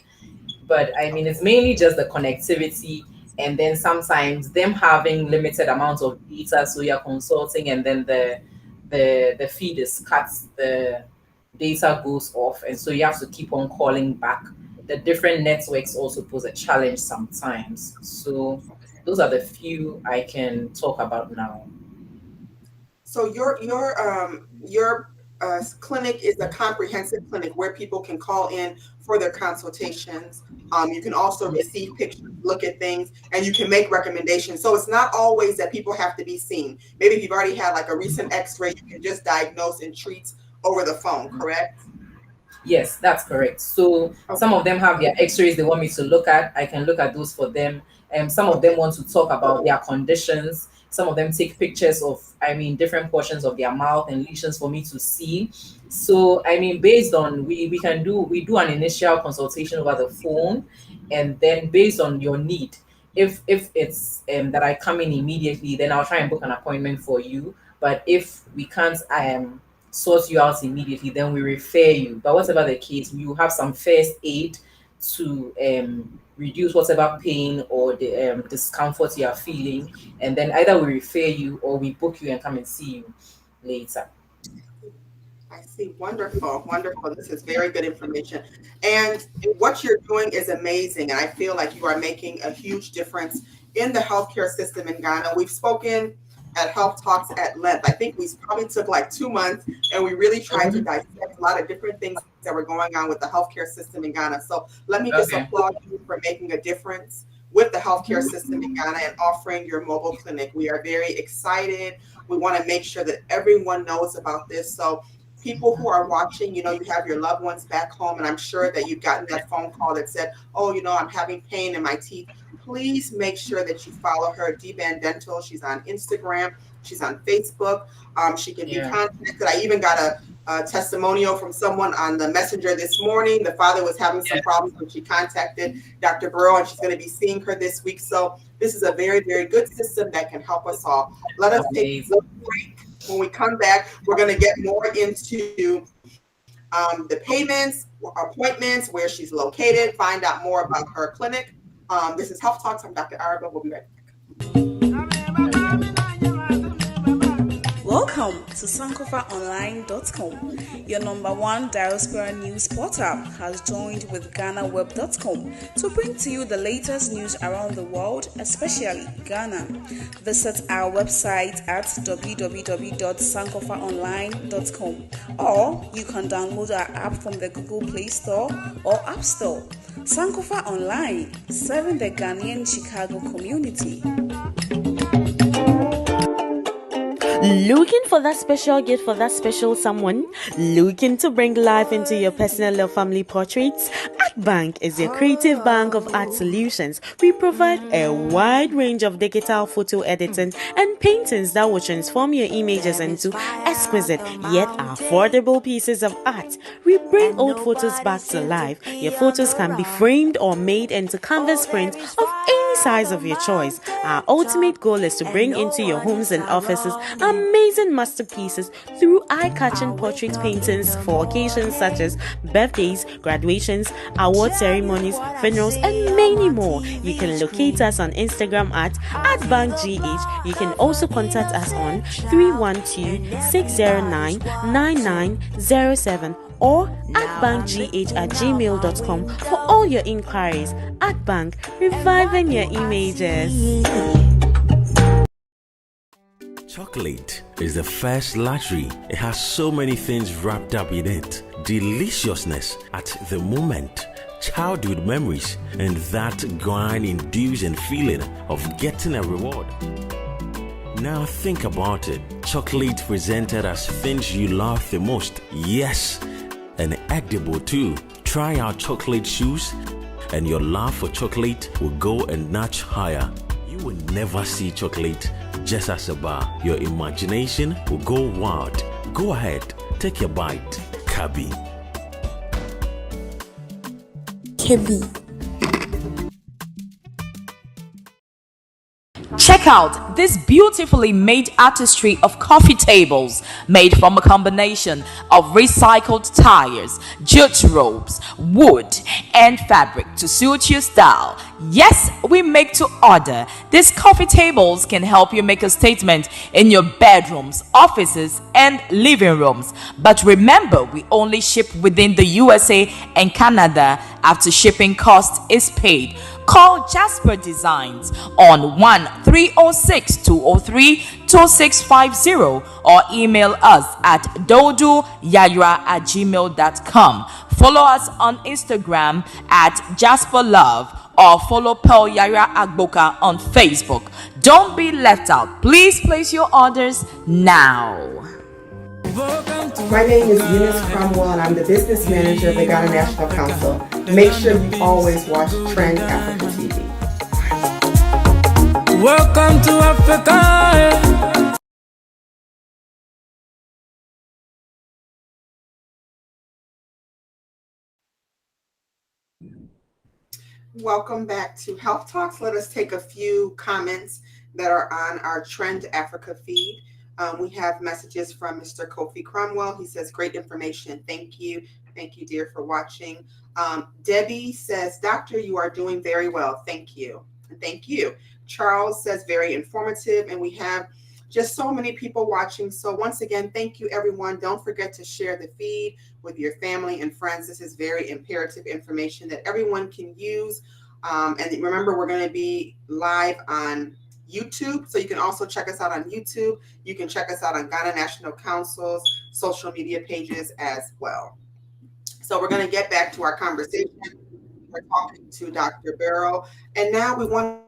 But I mean, it's mainly just the connectivity, and then sometimes them having limited amounts of data. So you're consulting, and then the feed is cut, the data goes off, and so you have to keep on calling back. The different networks also pose a challenge sometimes. So those are the few I can talk about now. So your clinic is a comprehensive clinic where people can call in for their consultations. You can also Yeah. receive pictures, look at things, and you can make recommendations. So it's not always that people have to be seen. Maybe if you've already had like a recent X-ray, you can just diagnose and treat over the phone. Correct? Yes, that's correct. So some of Okay. them have their x-rays they want me to look at. I can look at those for them. Some of them Okay. want to talk about their conditions. Some of them take pictures of, different portions of their mouth and lesions for me to see. So, based on, we do an initial consultation over the phone, and then based on your need, if it's that I come in immediately, then I'll try and book an appointment for you. But if we can't sort you out immediately, then we refer you. But whatever the case, you have some first aid to reduce whatever pain or the discomfort you are feeling, and then either we refer you or we book you and come and see you later. I see. Wonderful. Wonderful. This is very good information. And what you're doing is amazing. And I feel like you are making a huge difference in the healthcare system in Ghana. We've spoken at Health Talks at length. I think we probably took like 2 months, and we really tried to dissect a lot of different things that were going on with the healthcare system in Ghana. So let me just applaud you for making a difference with the healthcare system in Ghana and offering your mobile clinic. We are very excited. We want to make sure that everyone knows about this. So people who are watching, you have your loved ones back home, and I'm sure that you've gotten that phone call that said, oh, I'm having pain in my teeth. Please make sure that you follow her, D-Band Dental. She's on Instagram. She's on Facebook. She can be contacted. I even got a testimonial from someone on the messenger this morning. The father was having some problems, and she contacted Dr. Burrow, and she's going to be seeing her this week. So this is a very, very good system that can help us all. Let us take a break. When we come back, we're going to get more into the payments, appointments, where she's located, find out more about her clinic. This is Health Talks. I'm Dr. ARABA. We'll be right back. Welcome to sankofaonline.com. Your number one diaspora news portal has joined with GhanaWeb.com to bring to you the latest news around the world, especially Ghana. Visit our website at www.sankofaonline.com, or you can download our app from the Google Play Store or App Store. Sankofa Online, serving the Ghanaian Chicago community. Looking for that special gift for that special someone? Looking to bring life into your personal or family portraits? Bank is your creative bank of art solutions. We provide a wide range of digital photo editing and paintings that will transform your images into exquisite yet affordable pieces of art. We bring old photos back to life. Your photos can be framed or made into canvas prints of any size of your choice. Our ultimate goal is to bring into your homes and offices amazing masterpieces through eye-catching portrait paintings for occasions such as birthdays, graduations, award ceremonies, funerals, and many more. You can locate us on Instagram at @bankgh. You can also contact us on 312-609-9907 or @bankgh@gmail.com for all your inquiries. At Bank, reviving your images. Chocolate is the first luxury. It has so many things wrapped up in it. Deliciousness at the moment, childhood memories, and that grind-inducing feeling of getting a reward. Now think about it. Chocolate presented as things you love the most. Yes, and edible too. Try our chocolate shoes and your love for chocolate will go a notch higher. You will never see chocolate just as a bar. Your imagination will go wild. Go ahead, take a bite. Kabi. Check out this beautifully made artistry of coffee tables made from a combination of recycled tires, jute ropes, wood, and fabric to suit your style. Yes, we make to order. These coffee tables can help you make a statement in your bedrooms, offices, and living rooms. But remember, we only ship within the USA and Canada after shipping cost is paid. Call Jasper Designs on 1-306-203-2650 or email us at doduyayra@gmail.com. Follow us on Instagram at Jasper Love or follow Pearl Yara Agboka on Facebook. Don't be left out. Please place your orders now. My name is Eunice Cromwell, and I'm the business manager of the Ghana National Council. Make sure you always watch Trend Africa TV. Welcome to Africa. Welcome back to Health Talks. Let us take a few comments that are on our Trend Africa feed. We have messages from Mr. Kofi Cromwell. He says, great information. Thank you. Thank you, dear, for watching. Debbie says, Doctor, you are doing very well. Thank you. Thank you. Charles says, very informative. And we have just so many people watching. So once again, thank you, everyone. Don't forget to share the feed with your family and friends. This is very imperative information that everyone can use. And remember, we're going to be live on YouTube. So you can also check us out on YouTube. You can check us out on Ghana National Council's social media pages as well. So we're going to get back to our conversation. We're talking to Dr. Barrow. And now we want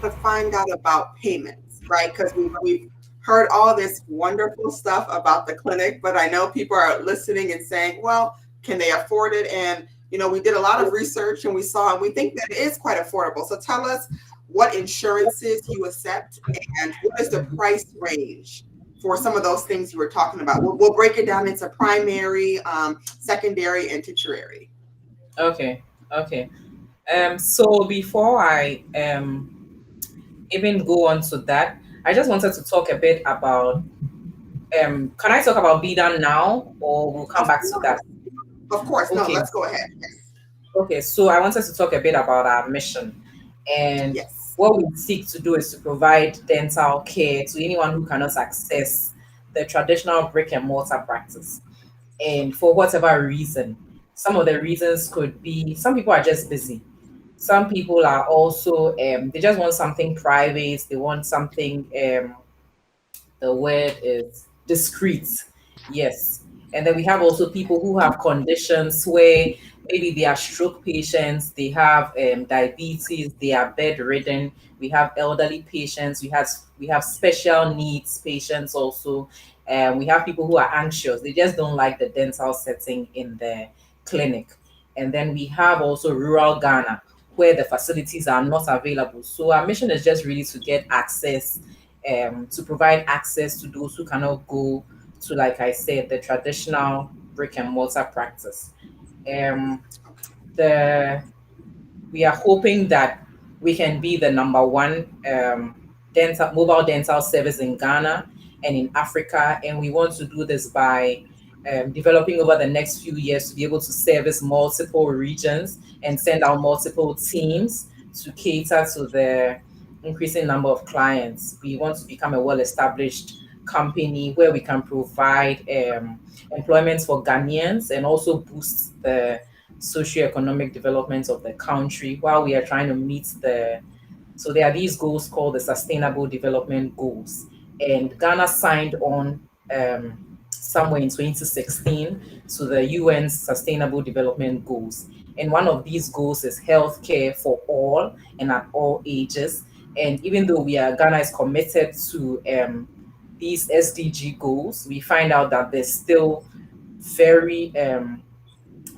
to find out about payments, right? Because we've heard all this wonderful stuff about the clinic, but I know people are listening and saying, well, can they afford it? And, we did a lot of research and we think that it is quite affordable. So tell us what insurances you accept and what is the price range for some of those things you were talking about. We'll break it down into primary, secondary, and tertiary. Okay. So before I even go on to that, I just wanted to talk a bit about. Can I talk about BDAN now, or we'll come back to that? Of course. No, Okay. let's go ahead. Okay, so I wanted to talk a bit about our mission. And Yes. what we seek to do is to provide dental care to anyone who cannot access the traditional brick and mortar practice. And for whatever reason, some of the reasons could be some people are just busy. Some people are also, they just want something private, they want something the word is discreet. Yes. And then we have also people who have conditions where maybe they are stroke patients, they have diabetes, they are bedridden. We have elderly patients. We have special needs patients also. We have people who are anxious. They just don't like the dental setting in the clinic. And then we have also rural Ghana where the facilities are not available. So our mission is just really to get access, to provide access to those who cannot go to, like I said, the traditional brick and mortar practice. Um, the We are hoping that we can be the number one mobile dental service in Ghana and in Africa, and we want to do this by developing over the next few years to be able to service multiple regions and send out multiple teams to cater to the increasing number of clients. We want to become a well-established company where we can provide employment for Ghanaians and also boost the socioeconomic development of the country while we are trying to meet so there are these goals called the Sustainable Development Goals. And Ghana signed on somewhere in 2016 to the UN's Sustainable Development Goals. And one of these goals is healthcare for all and at all ages. And even though Ghana is committed to these SDG goals, we find out that there's still very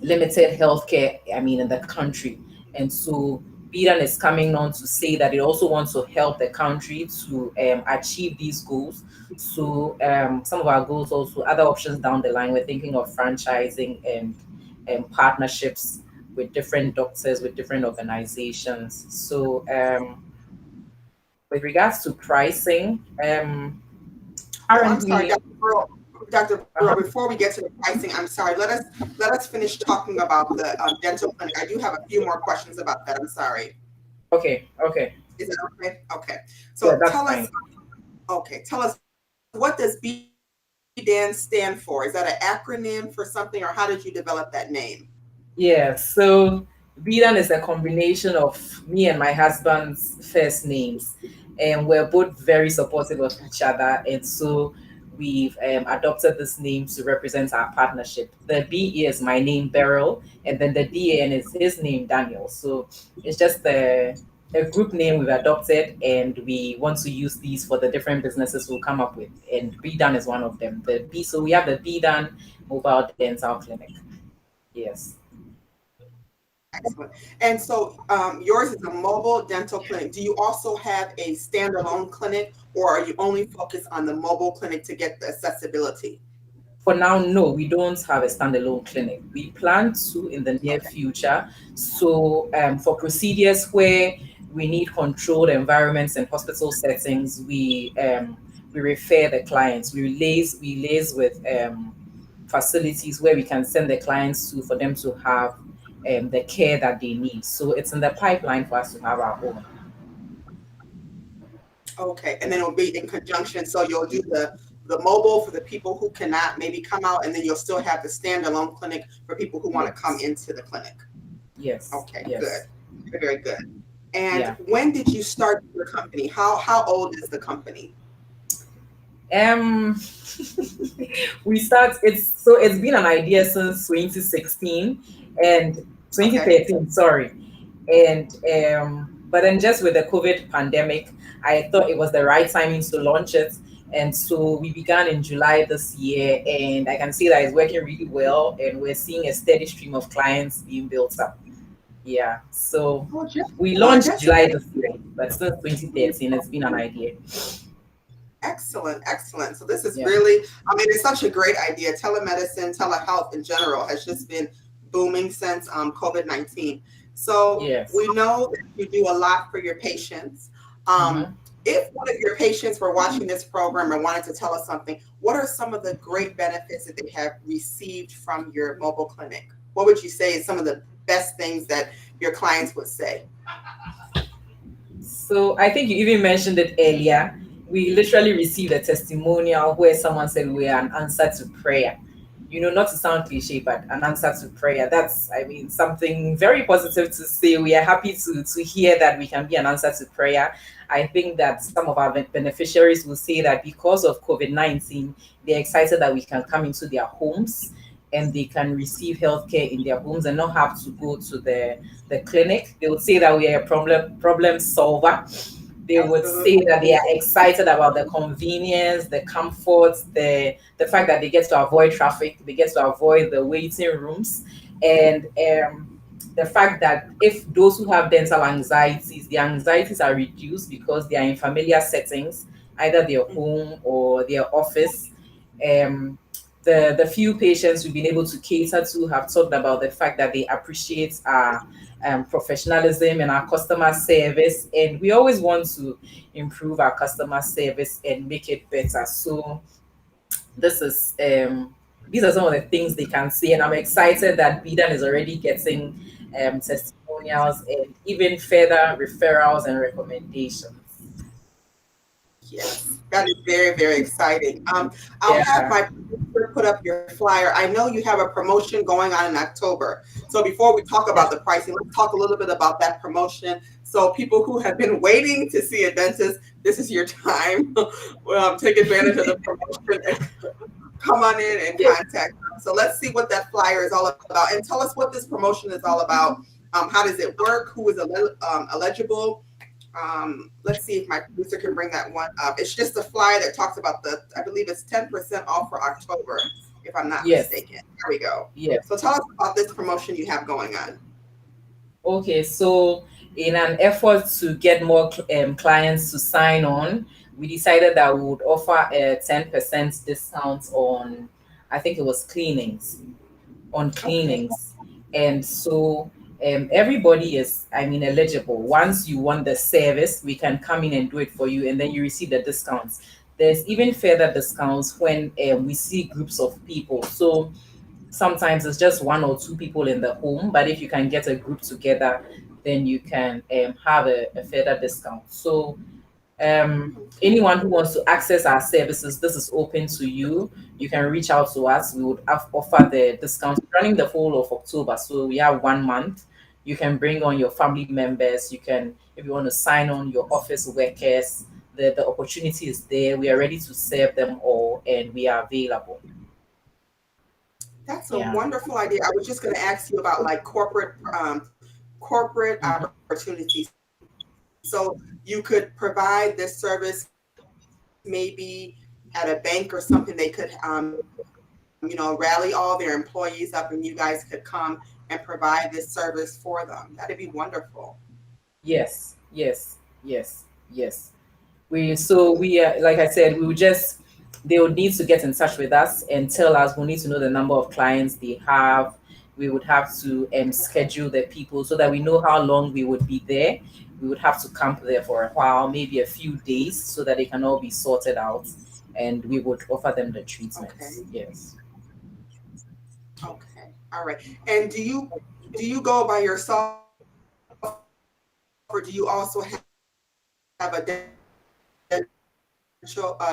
limited healthcare, in the country. And so Bidan is coming on to say that it also wants to help the country to achieve these goals. So some of our goals also, other options down the line, we're thinking of franchising and partnerships with different doctors, with different organizations. So with regards to pricing, I'm sorry, currently, Dr. Burrow. Dr. uh-huh. Burrow, before we get to the pricing, I'm sorry. Let us finish talking about the dental clinic. I do have a few more questions about that. I'm sorry. Okay. Is that okay? Okay. Yeah, So that's tell fine. us. Okay. Tell us, what does BDAN stand for? Is that an acronym for something, or how did you develop that name? Yeah, so Bidan is a combination of me and my husband's first names, and we're both very supportive of each other, and so we've adopted this name to represent our partnership. The BE is my name, Beryl, and then the DAN is his name, Daniel. So it's just a group name we've adopted, and we want to use these for the different businesses we'll come up with, and BDAN is one of them. So we have the BDAN Mobile Dental Clinic. Yes. Excellent. And so yours is a mobile dental clinic. Do you also have a standalone clinic, or are you only focused on the mobile clinic to get the accessibility? For now, no, we don't have a standalone clinic. We plan to in the near Okay. future. So, for procedures where we need controlled environments and hospital settings, we refer the clients. We liaise with facilities where we can send the clients to for them to have the care that they need. So, it's in the pipeline for us to have our own. Okay. And then it'll be in conjunction. So you'll do the mobile for the people who cannot maybe come out, and then you'll still have the standalone clinic for people who want to come Yes, into the clinic. yes, Okay, good. yes. Very, very good. And Yeah. when did you start your company? How old is the company? Um, it's been an idea since 2016 and Okay. 2013, sorry. And but then just with the COVID pandemic, I thought it was the right timing to launch it. And so we began in July this year, and I can see that it's working really well, and we're seeing a steady stream of clients being built up. Yeah. So Oh, just we good. launched That's July this amazing. year, but since 2013, it's been an idea. Excellent, excellent. So this is Yeah. really, I mean, it's such a great idea. Telemedicine, telehealth in general has just been booming since COVID-19. So Yes. we know that you do a lot for your patients. Um, Mhm. if one of your patients were watching this program and wanted to tell us something, what are some of the great benefits that they have received from your mobile clinic? What would you say is some of the best things that your clients would say? So I think you even mentioned it earlier. We literally received a testimonial where someone said we are an answer to prayer. You know, not to sound cliche, but an answer to prayer. That's, I mean, something very positive to say. We are happy to hear that we can be an answer to prayer. I think that some of our beneficiaries will say that because of COVID-19, they're excited that we can come into their homes and they can receive healthcare in their homes and not have to go to the clinic. They would say that we are a problem solver. They would say Absolutely. that they are excited about the convenience, the comfort, the fact that they get to avoid traffic, they get to avoid the waiting rooms, and the fact that if those who have dental anxieties, the anxieties are reduced because they are in familiar settings, either their home or their office. Um, the few patients we've been able to cater to have talked about the fact that they appreciate our professionalism and our customer service, and we always want to improve our customer service and make it better. So this is these are some of the things they can see, and I'm excited that Bidan is already getting testimonials and even further referrals and recommendations. Yes, that is very, very exciting. I'll have Yeah. my producer put up your flyer. I know you have a promotion going on in October. So before we talk about Yes. the pricing, let's talk a little bit about that promotion. So people who have been waiting to see a dentist, this is your time. Take advantage of the promotion and come on in and Yeah. contact them. So let's see what that flyer is all about, and tell us what this promotion is all about. How does it work? Who is eligible? Let's see if my producer can bring that one up. It's just a flyer that talks about I believe it's 10% off for October, if I'm not Yes. mistaken. There we go. Yes. So tell us about this promotion you have going on. Okay, so in an effort to get more clients to sign on, we decided that we would offer a 10% discount on, I think it was cleanings, on Okay. cleanings. And so everybody is, I mean, eligible. Once you want the service, we can come in and do it for you, and then you receive the discounts. There's even further discounts when we see groups of people. So sometimes it's just one or two people in the home, but if you can get a group together, then you can have a further discount. So anyone who wants to access our services, this is open to you. You can reach out to us. We would offer the discount running the whole of October. So we have 1 month. You can bring on your family members. You can, if you want to sign on your office workers, the opportunity is there. We are ready to serve them all, and we are available. That's a Yeah. wonderful idea. I was just going to ask you about like corporate Mhm. opportunities. So you could provide this service maybe at a bank or something. They could rally all their employees up, and you guys could come and provide this service for them. That'd be wonderful. Yes, yes, yes, yes. We like I said, we would just they would need to get in touch with us and tell us. We need to know the number of clients they have. We would have to schedule the people so that we know how long we would be there. We would have to camp there for a while, maybe a few days, so that they can all be sorted out, and we would offer them the treatments. Okay. Yes. Okay. All right. And do you go by yourself, or do you also have a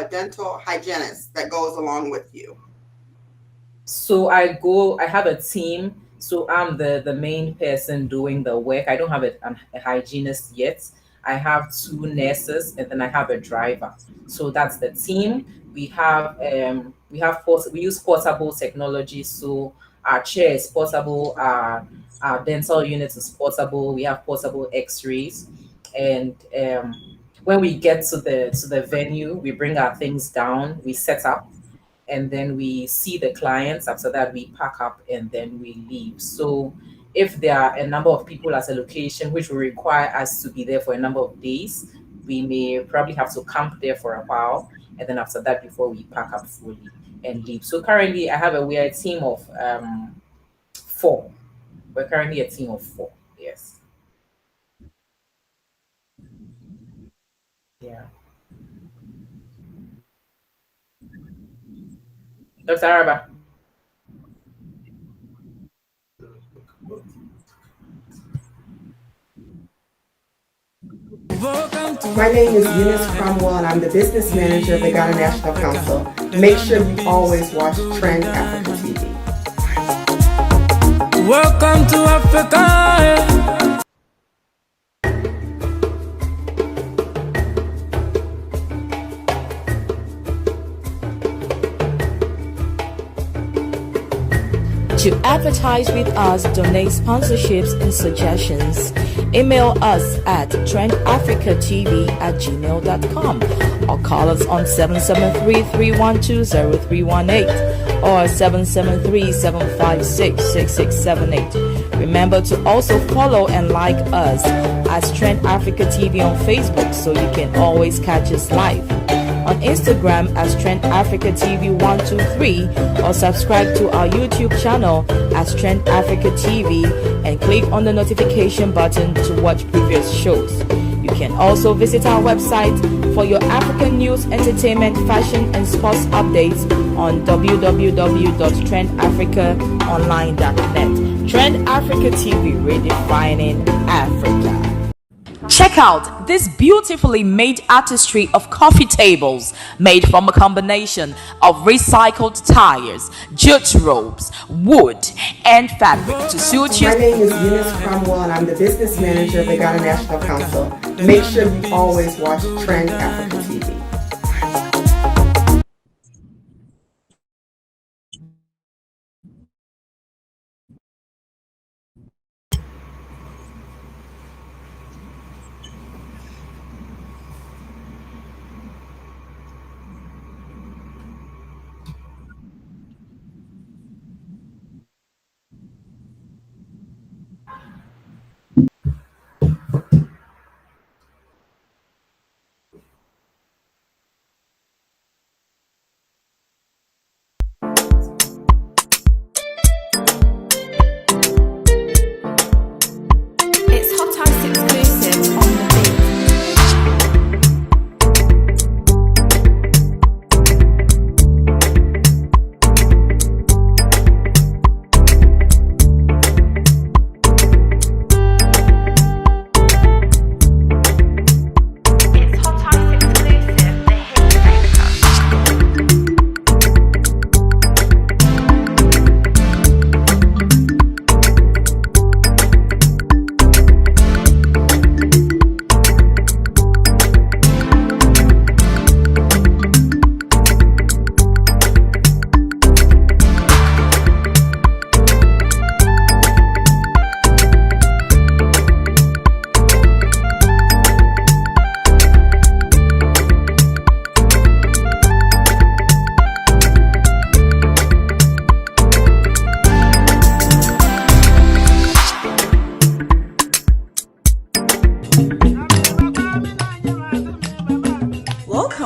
dental hygienist that goes along with you? So I have a team. So I'm the main person doing the work. I don't have a hygienist yet. I have two nurses and then I have a driver. So that's the team. We use portable technology. So our chair is portable, our dental unit is portable, we have portable x-rays. And when we get to the venue, we bring our things down, we set up, and then we see the clients. After that, we pack up and then we leave. So if there are a number of people at a location which will require us to be there for a number of days, we may probably have to camp there for a while, and then after that, before we pack up fully and leave. So currently, we are a team of four. We're currently a team of four. Yes. Yeah. Dr. Araba. Welcome to My name is Eunice Cromwell, and I'm the business manager of the Ghana National Council. Make sure you always watch Trend Africa TV. Welcome to Africa. To advertise with us, donate sponsorships and suggestions, email us at trendafricatv@gmail.com or call us on 773-312-0318 or 773-756-6678. Remember to also follow and like us as Trend Africa TV on Facebook so you can always catch us live. On Instagram as Trend Africa TV 123 or subscribe to our YouTube channel as Trend Africa TV and click on the notification button to watch previous shows. You can also visit our website for your African news, entertainment, fashion, and sports updates on www.trendafricaonline.net. Trend Africa TV, redefining Africa. Check out this beautifully made artistry of coffee tables made from a combination of recycled tires, jute ropes, wood, and fabric to suit My you. name is Eunice Cromwell, and I'm the business manager of the Ghana National Council. Make sure you always watch Trend Africa TV.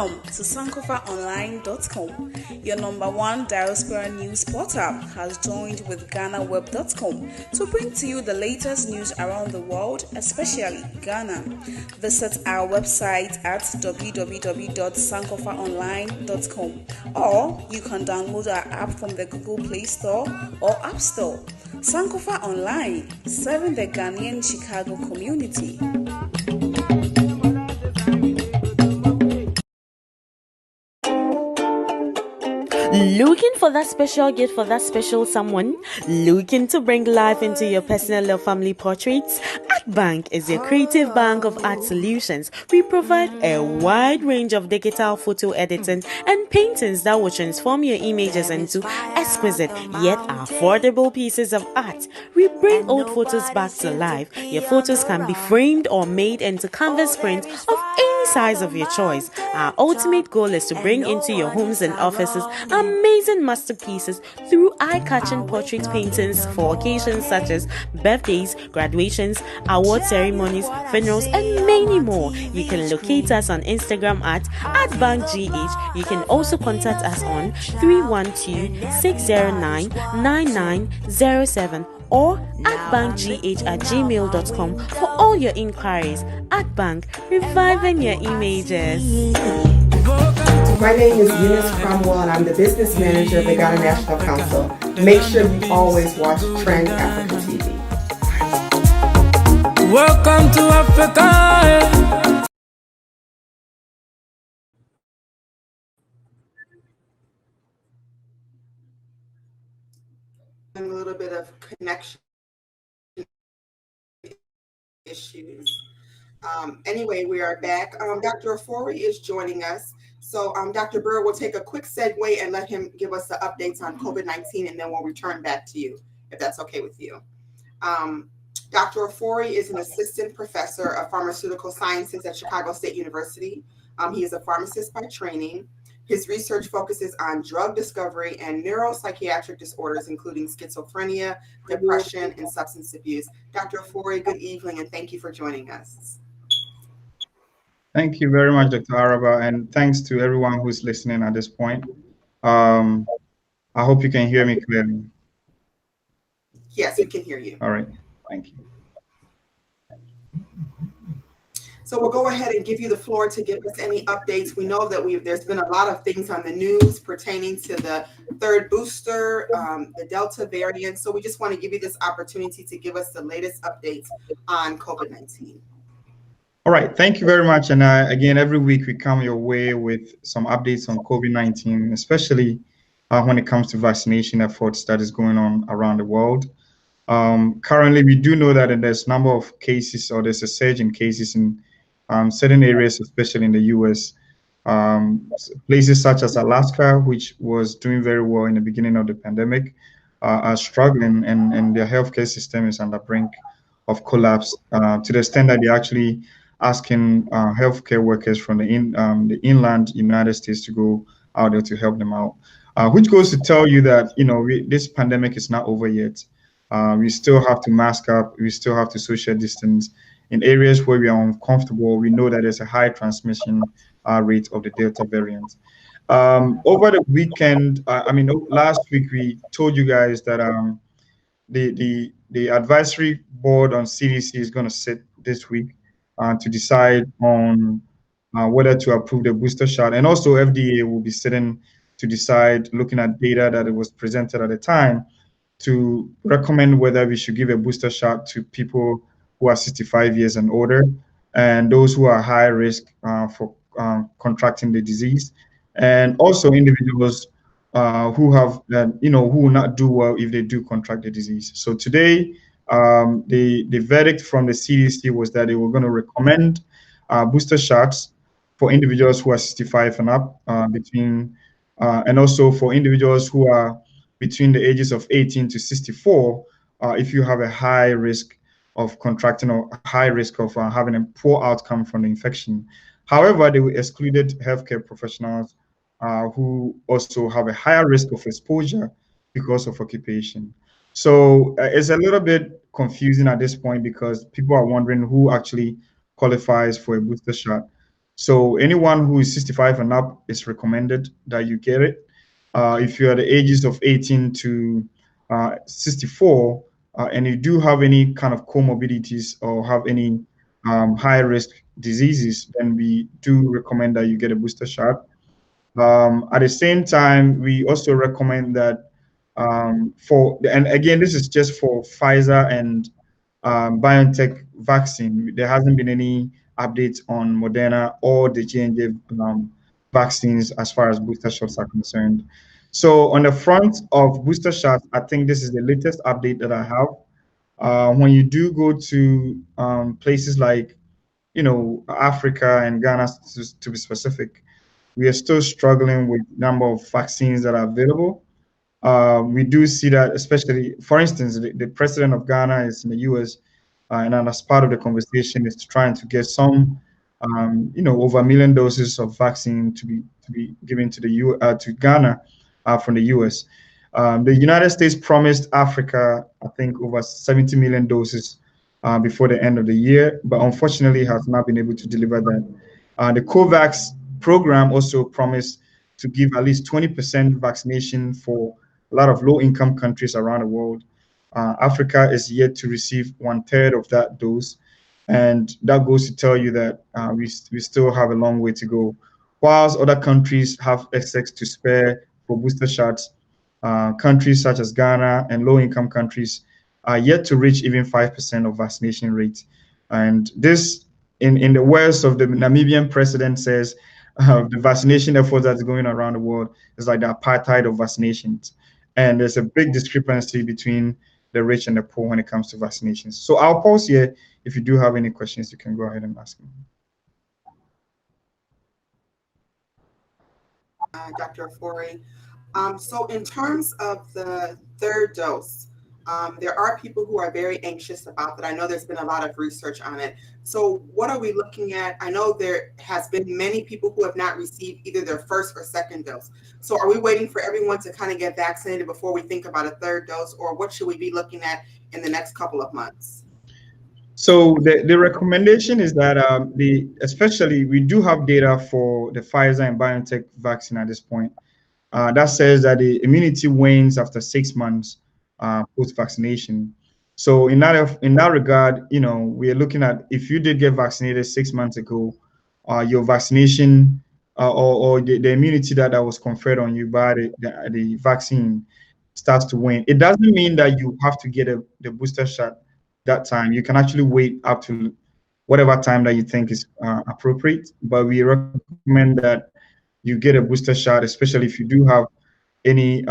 Welcome to sankofaonline.com. Your number one diaspora news portal has joined with GhanaWeb.com to bring to you the latest news around the world, especially Ghana. Visit our website at www.sankofaonline.com, or you can download our app from the Google Play Store or App Store. Sankofa Online, serving the Ghanaian Chicago community. Looking for that special gift for that special someone? Looking to bring life into your personal or family portraits? Bank is your creative bank of art solutions. We provide a wide range of digital photo editing and paintings that will transform your images into exquisite yet affordable pieces of art. We bring old photos back to life. Your photos can be framed or made into canvas prints of any size of your choice. Our ultimate goal is to bring into your homes and offices amazing masterpieces through eye-catching portrait paintings for occasions such as birthdays, graduations, award ceremonies, funerals, and many more. You can locate us on Instagram at @bankgh. You can also contact us on 312-609-9907 or @bankgh@gmail.com for all your inquiries. At Bank, reviving your images. My name is Eunice Cromwell, and I'm the business manager of the Ghana National Council. Make sure you always watch Trend Africa TV. Welcome to Africa. A little bit of connection issues. Anyway, we are back. Dr. Ofori is joining us. So Dr. Burr will take a quick segue and let him give us the updates on COVID-19, and then we'll return back to you, if that's okay with you. Dr. Ofori is an assistant professor of pharmaceutical sciences at Chicago State University. He is a pharmacist by training. His research focuses on drug discovery and neuropsychiatric disorders, including schizophrenia, depression, and substance abuse. Dr. Ofori, good evening, and thank you for joining us. Thank you very much, Dr. Araba, and thanks to everyone who's listening at this point. I hope you can hear me clearly. Yes, we can hear you. All right, thank you. So we'll go ahead and give you the floor to give us any updates. We know that there's been a lot of things on the news pertaining to the third booster, the Delta variant. So we just want to give you this opportunity to give us the latest updates on COVID-19. All right, thank you very much. And again, every week we come your way with some updates on COVID-19, especially when it comes to vaccination efforts that is going on around the world. Currently, we do know that there's a number of cases, or there's a surge in cases in certain areas, especially in the US. Places such as Alaska, which was doing very well in the beginning of the pandemic, are struggling, and their healthcare system is on the brink of collapse to the extent that they're actually asking healthcare workers from the inland United States to go out there to help them out, which goes to tell you that this pandemic is not over yet. We still have to mask up. We still have to social distance. In areas where we are uncomfortable, we know that there's a high transmission rate of the Delta variant. Over the weekend, last week we told you guys that the advisory board on CDC is going to sit this week to decide on whether to approve the booster shot, and also FDA will be sitting to decide, looking at data that it was presented at the time, to recommend whether we should give a booster shot to people who are 65 years and older, and those who are high risk for contracting the disease, and also individuals who have who will not do well if they do contract the disease. So today, the verdict from the CDC was that they were going to recommend booster shots for individuals who are 65 and up, and also for individuals who are between the ages of 18 to 64, if you have a high risk of contracting or high risk of having a poor outcome from the infection. However, they excluded healthcare professionals who also have a higher risk of exposure because of occupation. So it's a little bit confusing at this point because people are wondering who actually qualifies for a booster shot. So anyone who is 65 and up, is recommended that you get it. If you are the ages of 18 to 64, and you do have any kind of comorbidities or have any high risk diseases, then we do recommend that you get a booster shot. At the same time, we also recommend that and again, this is just for Pfizer and BioNTech vaccine. There hasn't been any updates on Moderna or the J&J vaccines as far as booster shots are concerned. So on the front of booster shots, I think this is the latest update that I have. When you do go to places like, Africa and Ghana, to be specific, we are still struggling with number of vaccines that are available. We do see that, especially, for instance, the president of Ghana is in the US, and then as part of the conversation is trying to get some, over 1 million doses of vaccine to be given to to Ghana from the US. The United States promised Africa, I think, over 70 million doses before the end of the year, but unfortunately has not been able to deliver that. The COVAX program also promised to give at least 20% vaccination for a lot of low-income countries around the world. Africa is yet to receive 1/3 of that dose, and that goes to tell you that we still have a long way to go. Whilst other countries have excess to spare for booster shots, countries such as Ghana and low-income countries are yet to reach even 5% of vaccination rate. And this, in the words of the Namibian president, says the vaccination effort that's going around the world is like the apartheid of vaccinations. And there's a big discrepancy between the rich and the poor when it comes to vaccinations. So I'll pause here. If you do have any questions, you can go ahead and ask me. Dr. Ofori. So in terms of the third dose, there are people who are very anxious about that. I know there's been a lot of research on it. So what are we looking at? I know there has been many people who have not received either their first or second dose. So are we waiting for everyone to kind of get vaccinated before we think about a third dose, or what should we be looking at in the next couple of months? So the recommendation is that especially we do have data for the Pfizer and BioNTech vaccine at this point. That says that the immunity wanes after 6 months post-vaccination. So in that regard, we are looking at, if you did get vaccinated 6 months ago, your vaccination or the immunity that was conferred on you by the vaccine starts to wane. It doesn't mean that you have to get the booster shot that time. You can actually wait up to whatever time that you think is appropriate. But we recommend that you get a booster shot, especially if you do have any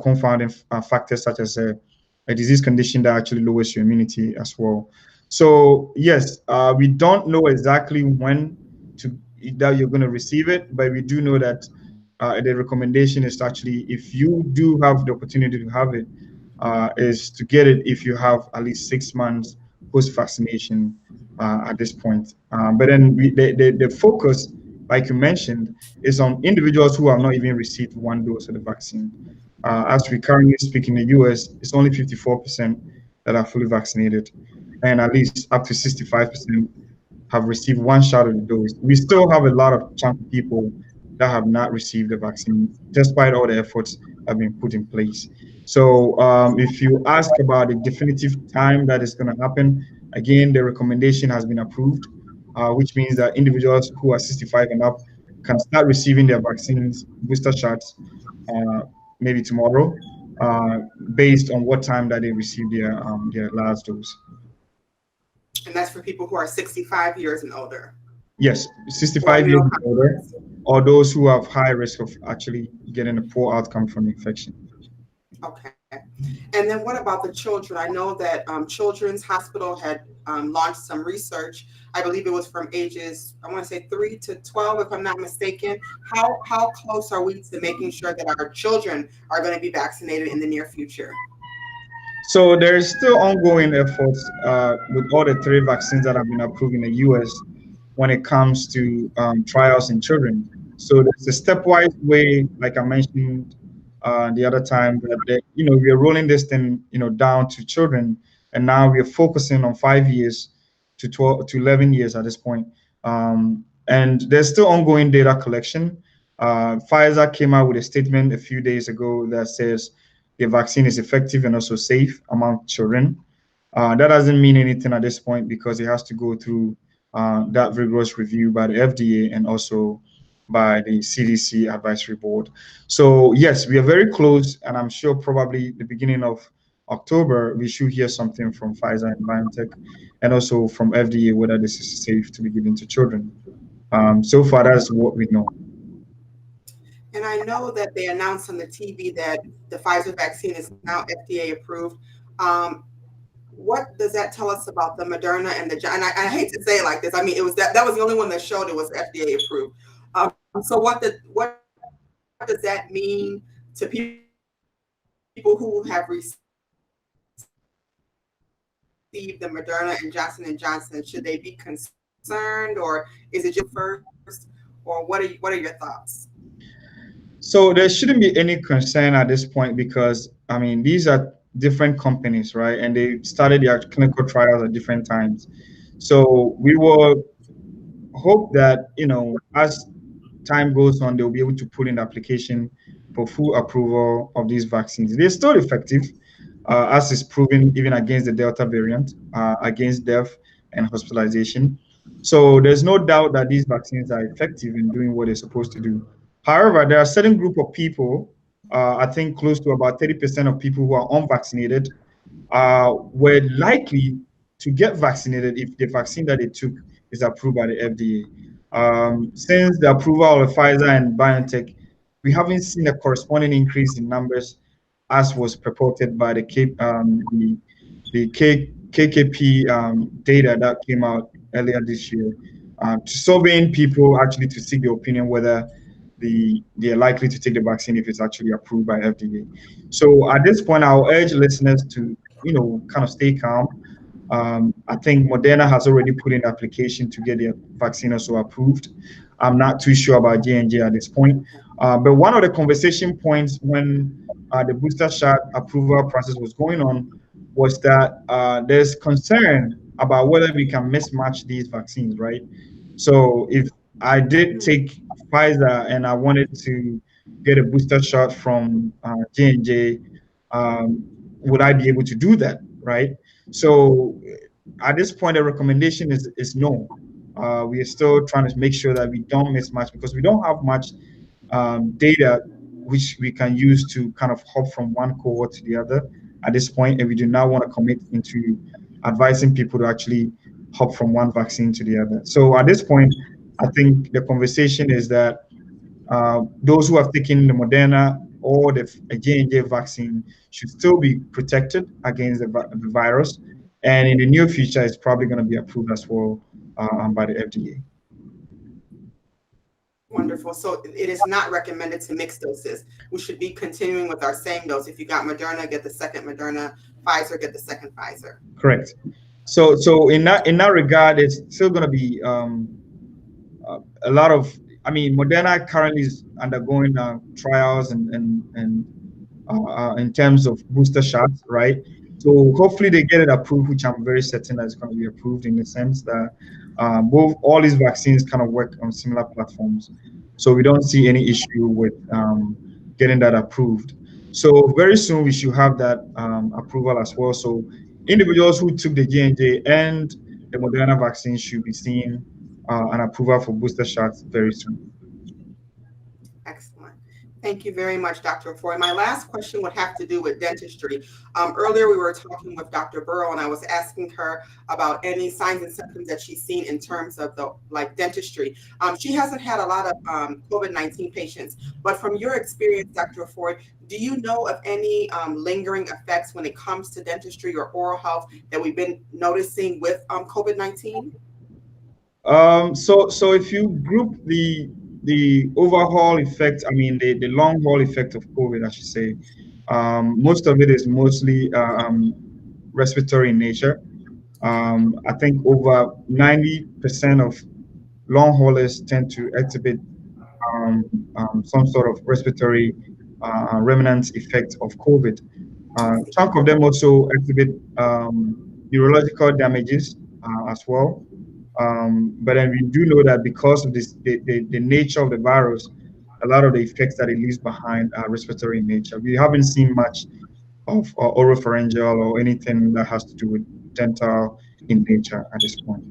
confounding factors such as a disease condition that actually lowers your immunity as well. So yes, we don't know exactly when that you're going to receive it, but we do know that the recommendation is actually, if you do have the opportunity to have it, is to get it if you have at least 6 months post-vaccination at this point. But then the focus, like you mentioned, is on individuals who have not even received 1 dose of the vaccine. As we currently speak in the US, it's only 54% that are fully vaccinated, and at least up to 65% have received 1 shot of the dose. We still have a lot of chunk of people that have not received the vaccine, despite all the efforts that have been put in place. So if you ask about the definitive time that is going to happen, again, the recommendation has been approved, which means that individuals who are 65 and up can start receiving their vaccines, booster shots, maybe tomorrow, based on what time that they received their last dose. And that's for people who are 65 years and older. Yes, 65 years and older, or those who have high risk of actually getting a poor outcome from the infection. Okay. And then what about the children? I know that Children's Hospital had launched some research. I believe it was from ages, I want to say 3 to 12, if I'm not mistaken. How close are we to making sure that our children are going to be vaccinated in the near future? So there's still ongoing efforts with all the 3 vaccines that have been approved in the US when it comes to trials in children. So there's a stepwise way, like I mentioned the other time, that we are rolling this thing down to children, and now we are focusing on 5 years to 12 to 11 years at this point. And there's still ongoing data collection. Pfizer came out with a statement a few days ago that says the vaccine is effective and also safe among children. That doesn't mean anything at this point because it has to go through that rigorous review by the FDA and also by the CDC advisory board. So yes, we are very close, and I'm sure probably the beginning of October we should hear something from Pfizer and BioNTech, and also from FDA whether this is safe to be given to children. So far, that's what we know. And I know that they announced on the TV that the Pfizer vaccine is now FDA approved. Um, what does that tell us about the Moderna and the and I hate to say it like this. I mean, it was that was the only one that showed it was FDA approved. So what does that mean to people who have received the Moderna and Johnson? Should they be concerned, or is it just first, or what are your thoughts? So there shouldn't be any concern at this point because I mean these are different companies, right? And they started their clinical trials at different times. So we will hope that as time goes on, they'll be able to put in the application for full approval of these vaccines. They're still effective, as is proven even against the Delta variant, against death and hospitalization. So there's no doubt that these vaccines are effective in doing what they're supposed to do. However, there are a certain group of people, I think close to about 30% of people who are unvaccinated, were likely to get vaccinated if the vaccine that they took is approved by the FDA. Since the approval of Pfizer and BioNTech, we haven't seen a corresponding increase in numbers as was purported by the KKP data that came out earlier this year, surveying people actually to seek their opinion whether they are likely to take the vaccine if it's actually approved by FDA. So at this point, I'll urge listeners to kind of stay calm. I think Moderna has already put in application to get their vaccine also approved. I'm not too sure about J&J at this point. But one of the conversation points when the booster shot approval process was going on was that there's concern about whether we can mismatch these vaccines, right? So if I did take Pfizer and I wanted to get a booster shot from J&J, would I be able to do that, right? So at this point, the recommendation is no. We are still trying to make sure that we don't mismatch because we don't have much data which we can use to kind of hop from one cohort to the other at this point, and we do not want to commit into advising people to actually hop from one vaccine to the other. So at this point, I think the conversation is that those who have taken the Moderna or the J&J vaccine should still be protected against the virus. And in the near future, it's probably going to be approved as well by the FDA. Wonderful. So it is not recommended to mix doses. We should be continuing with our same dose. If you got Moderna, get the second Moderna. Pfizer, get the second Pfizer. Correct. So in that regard, it's still going to be a lot of. I mean, Moderna currently is undergoing trials and in terms of booster shots, right? So hopefully they get it approved, which I'm very certain that it's going to be approved in the sense that all these vaccines kind of work on similar platforms. So we don't see any issue with getting that approved. So very soon we should have that approval as well. So individuals who took the J&J and the Moderna vaccine should be seeing an approval for booster shots very soon. Excellent. Thank you very much, Dr. Foy. My last question would have to do with dentistry. Earlier, we were talking with Dr. Burrow, and I was asking her about any signs and symptoms that she's seen in terms of dentistry. She hasn't had a lot of COVID-19 patients, but from your experience, Dr. Foy, do you know of any lingering effects when it comes to dentistry or oral health that we've been noticing with COVID-19? So if you group the overall effect, I mean the long haul effect of COVID, I should say, most of it is mostly respiratory in nature. I think over 90% of long haulers tend to exhibit some sort of respiratory remnant effect of COVID. Chunk of them also exhibit neurological damages as well. But then we do know that because of this, the nature of the virus, a lot of the effects that it leaves behind are respiratory in nature. We haven't seen much of oropharyngeal or anything that has to do with dental in nature at this point.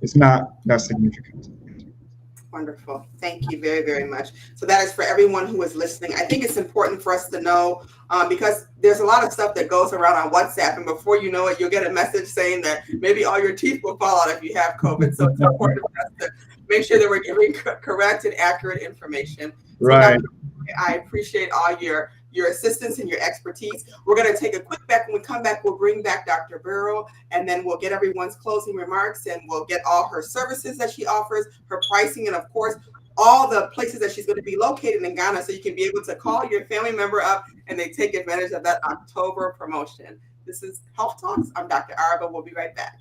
It's not that significant. Wonderful. Thank you very, very much. So that is for everyone who is listening. I think it's important for us to know because there's a lot of stuff that goes around on WhatsApp, and before you know it, you'll get a message saying that maybe all your teeth will fall out if you have COVID. So it's important for us to make sure that we're giving correct and accurate information. So Right. I appreciate all your assistance and your expertise. We're going to take a quick break. When we come back, we'll bring back Dr. Burrow, and then we'll get everyone's closing remarks, and we'll get all her services that she offers, her pricing, and of course, all the places that she's going to be located in Ghana, so you can be able to call your family member up and they take advantage of that October promotion. This is Health Talks. I'm Dr. ARABA. We'll be right back.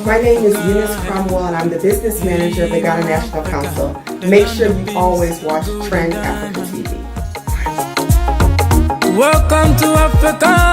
My name is Eunice Cromwell, and I'm the business manager of the Ghana National Council. Make sure you always watch Trend Africa TV. Welcome to Africa.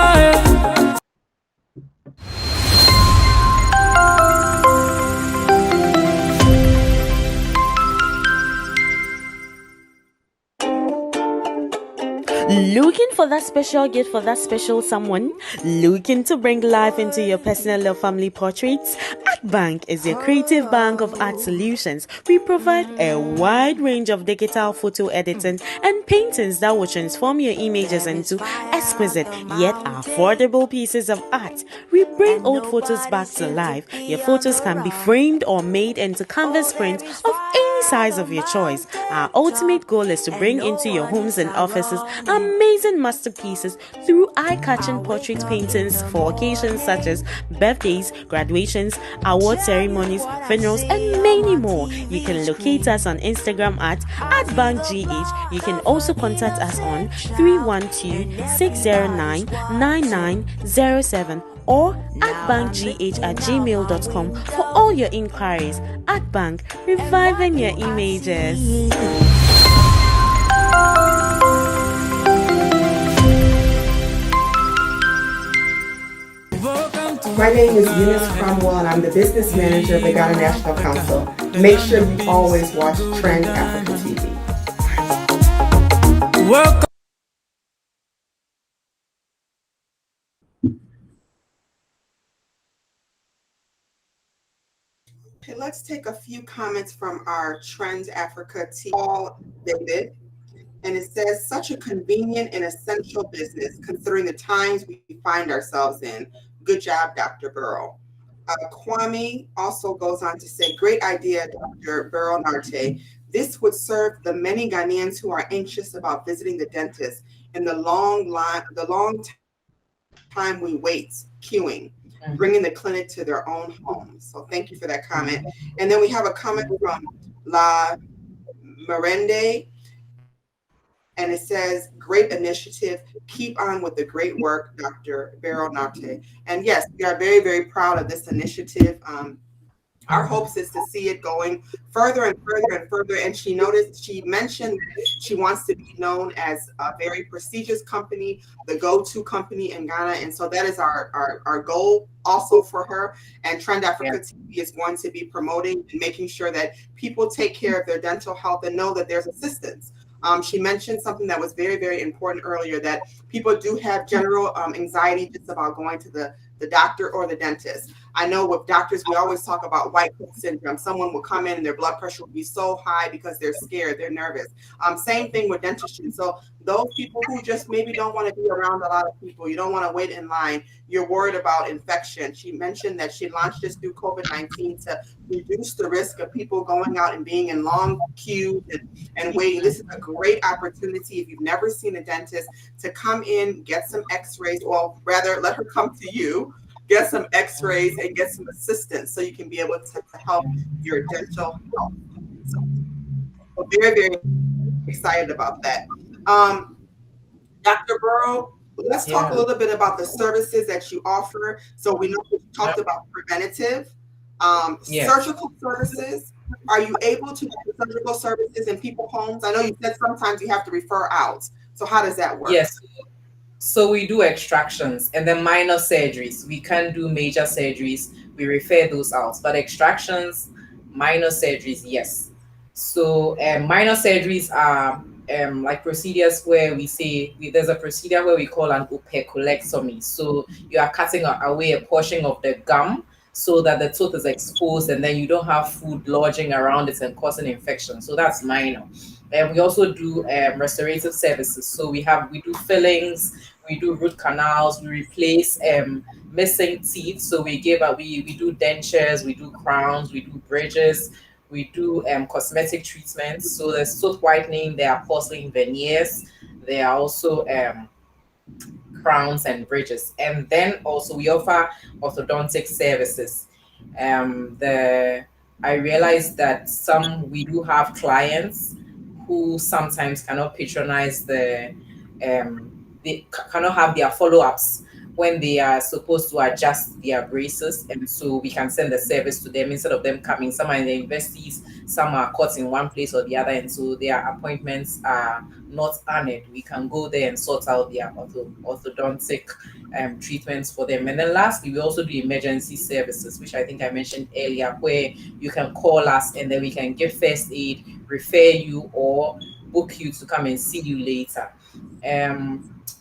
Looking for that special gift for that special someone? Looking to bring life into your personal or family portraits? Bank is your creative bank of art solutions. We provide a wide range of digital photo editing and paintings that will transform your images into exquisite yet affordable pieces of art. We bring old photos back to life. Your photos can be framed or made into canvas prints of any size of your choice. Our ultimate goal is to bring into your homes and offices amazing masterpieces through eye-catching portrait paintings for occasions such as birthdays, graduations, award ceremonies, funerals, and many more. You can locate us on Instagram at @bankgh. You can also contact us on 312-609-9907 or @bankgh@gmail.com for all your inquiries. At Bank, reviving your images. My name is Eunice Cromwell, and I'm the business manager of the Ghana National Council. Make sure you always watch Trend Africa TV. Welcome. Okay, let's take a few comments from our Trends Africa team. Paul David, and it says, such a convenient and essential business considering the times we find ourselves in. Good job, Dr. Burrow. Kwame also goes on to say, great idea, Dr. Burrow Narte. This would serve the many Ghanaians who are anxious about visiting the dentist in the long time we wait queuing, bringing the clinic to their own homes. So thank you for that comment. And then we have a comment from La Merende, and it says, great initiative. Keep on with the great work, Dr. Burrow Narte. And yes, we are very, very proud of this initiative. Our hopes is to see it going further and further and further. And she mentioned she wants to be known as a very prestigious company, the go-to company in Ghana. And so that is our goal also for her. And Trend Africa TV is going to be promoting and making sure that people take care of their dental health and know that there's assistance. She mentioned something that was very, very important earlier, that people do have general anxiety just about going to the doctor or the dentist. I know with doctors, we always talk about white coat syndrome. Someone will come in and their blood pressure will be so high because they're scared, they're nervous. Same thing with dentistry. So those people who just maybe don't want to be around a lot of people, you don't want to wait in line, you're worried about infection. She mentioned that she launched this through COVID-19 to reduce the risk of people going out and being in long queues and waiting. This is a great opportunity if you've never seen a dentist to come in, get some x-rays, or rather let her come to you, get some x-rays and get some assistance so you can be able to help your dental health. So very, very excited about that. Dr. Burrow, let's talk a little bit about the services that you offer. So we know you talked about preventative, surgical services. Are you able to do surgical services in people's homes? I know you said sometimes you have to refer out. So how does that work? Yes. So we do extractions and then minor surgeries. We can't do major surgeries. we refer those out. But extractions, minor surgeries, yes. So minor surgeries are like procedures where there's a procedure where we call an operculectomy. So you are cutting away a portion of the gum so that the tooth is exposed and then you don't have food lodging around it and causing infection. So that's minor. And we also do restorative services. So we do fillings, we do root canals, we replace missing teeth. So we do dentures, we do crowns, we do bridges, we do cosmetic treatments. So there's tooth whitening, there are porcelain veneers, there are also crowns and bridges. And then also we offer orthodontic services. The I realized that we do have clients who sometimes cannot patronize they cannot have their follow-ups when they are supposed to adjust their braces, and so we can send the service to them instead of them coming. Some are in the universities, some are caught in one place or the other, and so their appointments are not honored. We can go there and sort out their orthodontic treatments for them. And then lastly, we also do emergency services, which I think I mentioned earlier, where you can call us and then we can give first aid, refer you, or book you to come and see you later.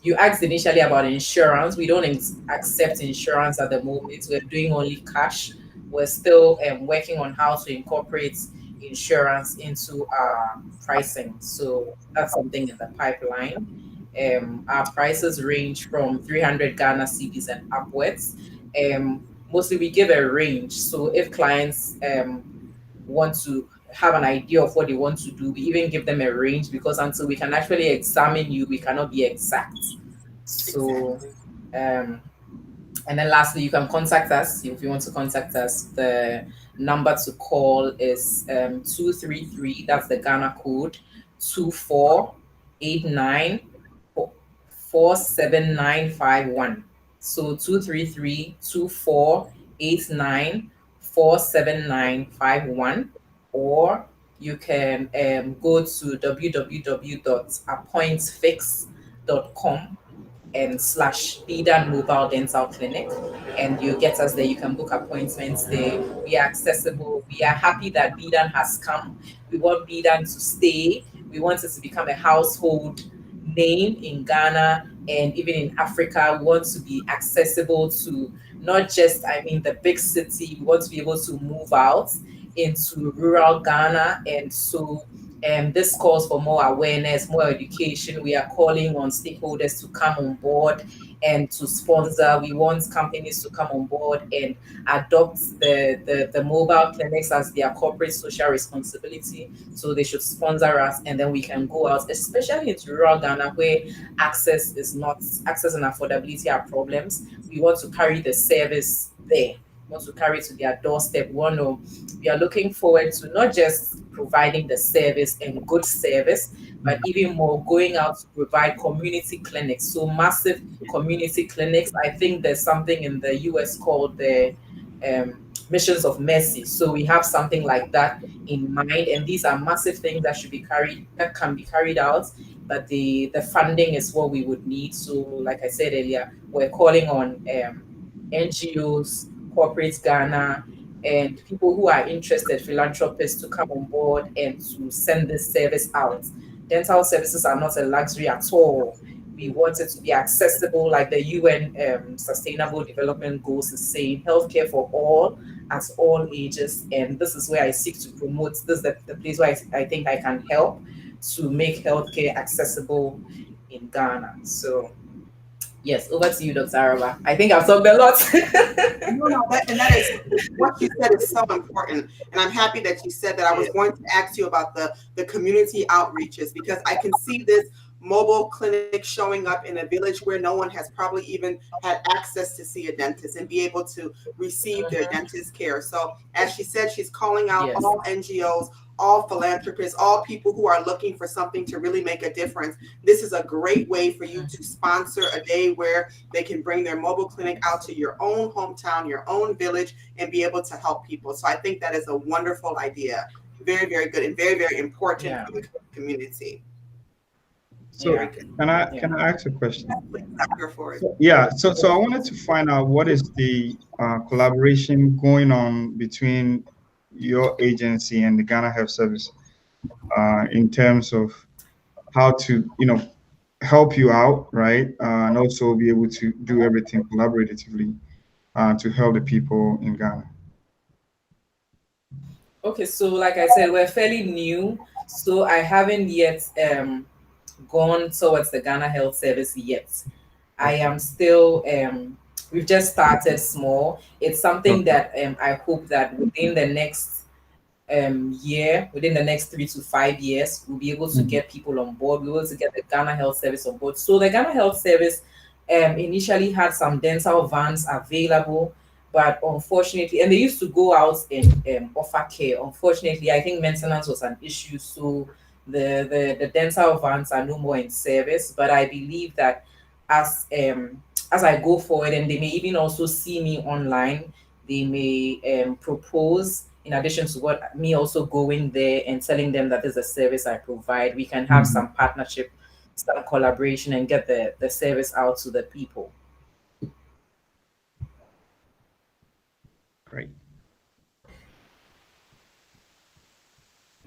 You asked initially about insurance. We don't accept insurance at the moment. We're doing only cash. We're still working on how to incorporate insurance into our pricing. So that's something in the pipeline. Our prices range from 300 Ghana cedis and upwards. Mostly we give a range. So if clients want to have an idea of what they want to do, we even give them a range, because until we can actually examine you, we cannot be exact. So and then lastly, you can contact us if you want to contact us. The number to call is 233, that's the Ghana code, 2489 47951. So 233-2489-47951, or you can go to www.appointfix.com and slash Bidan Mobile Dental Clinic, and you get us there. You can book appointments there. We are accessible. We are happy that Bidan has come. We want Bidan to stay. We want it to become a household name in Ghana and even in Africa. We want to be accessible to not just, the big city. We want to be able to move out into rural Ghana, and so this calls for more awareness, more education. We are calling on stakeholders to come on board and to sponsor. We want companies to come on board and adopt the mobile clinics as their corporate social responsibility. So they should sponsor us, and then we can go out, especially into rural Ghana where access and affordability are problems. We want to carry the service there. Want to carry to their doorstep. We are looking forward to not just providing the service and good service, but even more going out to provide community clinics. So massive community clinics. I think there's something in the US called the Missions of Mercy. So we have something like that in mind, and these are massive things that can be carried out. But the funding is what we would need. So, like I said earlier, we're calling on NGOs, corporate Ghana, and people who are interested, philanthropists, to come on board and to send this service out. Dental services are not a luxury at all. We want it to be accessible, like the UN Sustainable Development Goals is saying, healthcare for all at all ages. And this is where I seek to promote. This is the place where I think I can help to make healthcare accessible in Ghana. So yes, over to you, Dr. Araba. I think I've talked a lot. That is what you said is so important, and I'm happy that you said that. I was going to ask you about the community outreaches, because I can see this mobile clinic showing up in a village where no one has probably even had access to see a dentist and be able to receive their dentist care. So as she said, she's calling out all NGOs, all philanthropists, all people who are looking for something to really make a difference. This is a great way for you to sponsor a day where they can bring their mobile clinic out to your own hometown, your own village, and be able to help people. So I think that is a wonderful idea. Very, very good, and very, very important for the community. So Yeah. Very good. Yeah. can I ask a question? Please, go for it. Yeah, so I wanted to find out what is the collaboration going on between your agency and the Ghana Health Service in terms of how to, help you out, right? And also be able to do everything collaboratively to help the people in Ghana. Okay, so like I said, we're fairly new, so I haven't yet gone towards the Ghana Health Service yet. I Okay. am still we've just started small. It's something Okay. that I hope that within the next year, within the next 3 to 5 years, we'll be able to Mhm. get people on board. We'll be able to get the Ghana Health Service on board. So the Ghana Health Service initially had some dental vans available, but unfortunately, and they used to go out and offer care. Unfortunately, I think maintenance was an issue, so the dental vans are no more in service. But I believe that as as I go forward, and they may even also see me online, they may propose in addition to what me also going there and telling them that there's a service I provide, we can have Mhm. some partnership, some collaboration, and get the service out to the people. Great.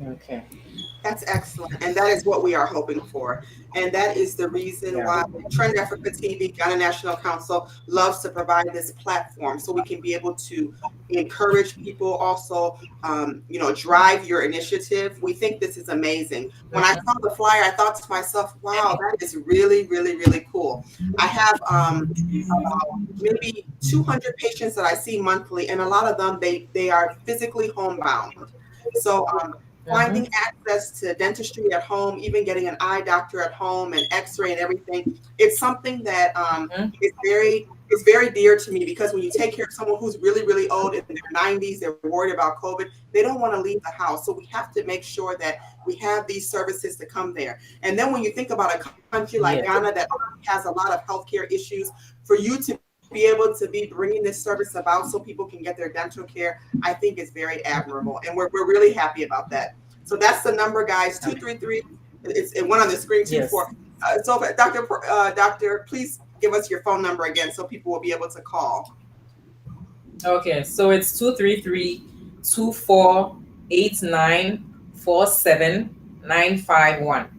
Okay. That's excellent. And that is what we are hoping for. And that is the reason Yeah. why Trend Africa TV, Ghana National Council, loves to provide this platform so we can be able to encourage people, also, drive your initiative. We think this is amazing. When I saw the flyer, I thought to myself, wow, that is really, really, really cool. I have about maybe 200 patients that I see monthly, and a lot of them, they are physically homebound. So Mm-hmm. finding access to dentistry at home, even getting an eye doctor at home and x-ray and everything, it's something that Mm-hmm. is very dear to me, because when you take care of someone who's really, really old in their 90s, they're worried about COVID, they don't want to leave the house. So we have to make sure that we have these services to come there. And then when you think about a country like Yes. Ghana that has a lot of healthcare issues, for you to be able to be bringing this service about so people can get their dental care, I think is very admirable. And we're really happy about that. So that's the number, guys, 233. It went on the screen too Yes. for, so Doctor, please give us your phone number again so people will be able to call. Okay, so it's 233-2489-47951.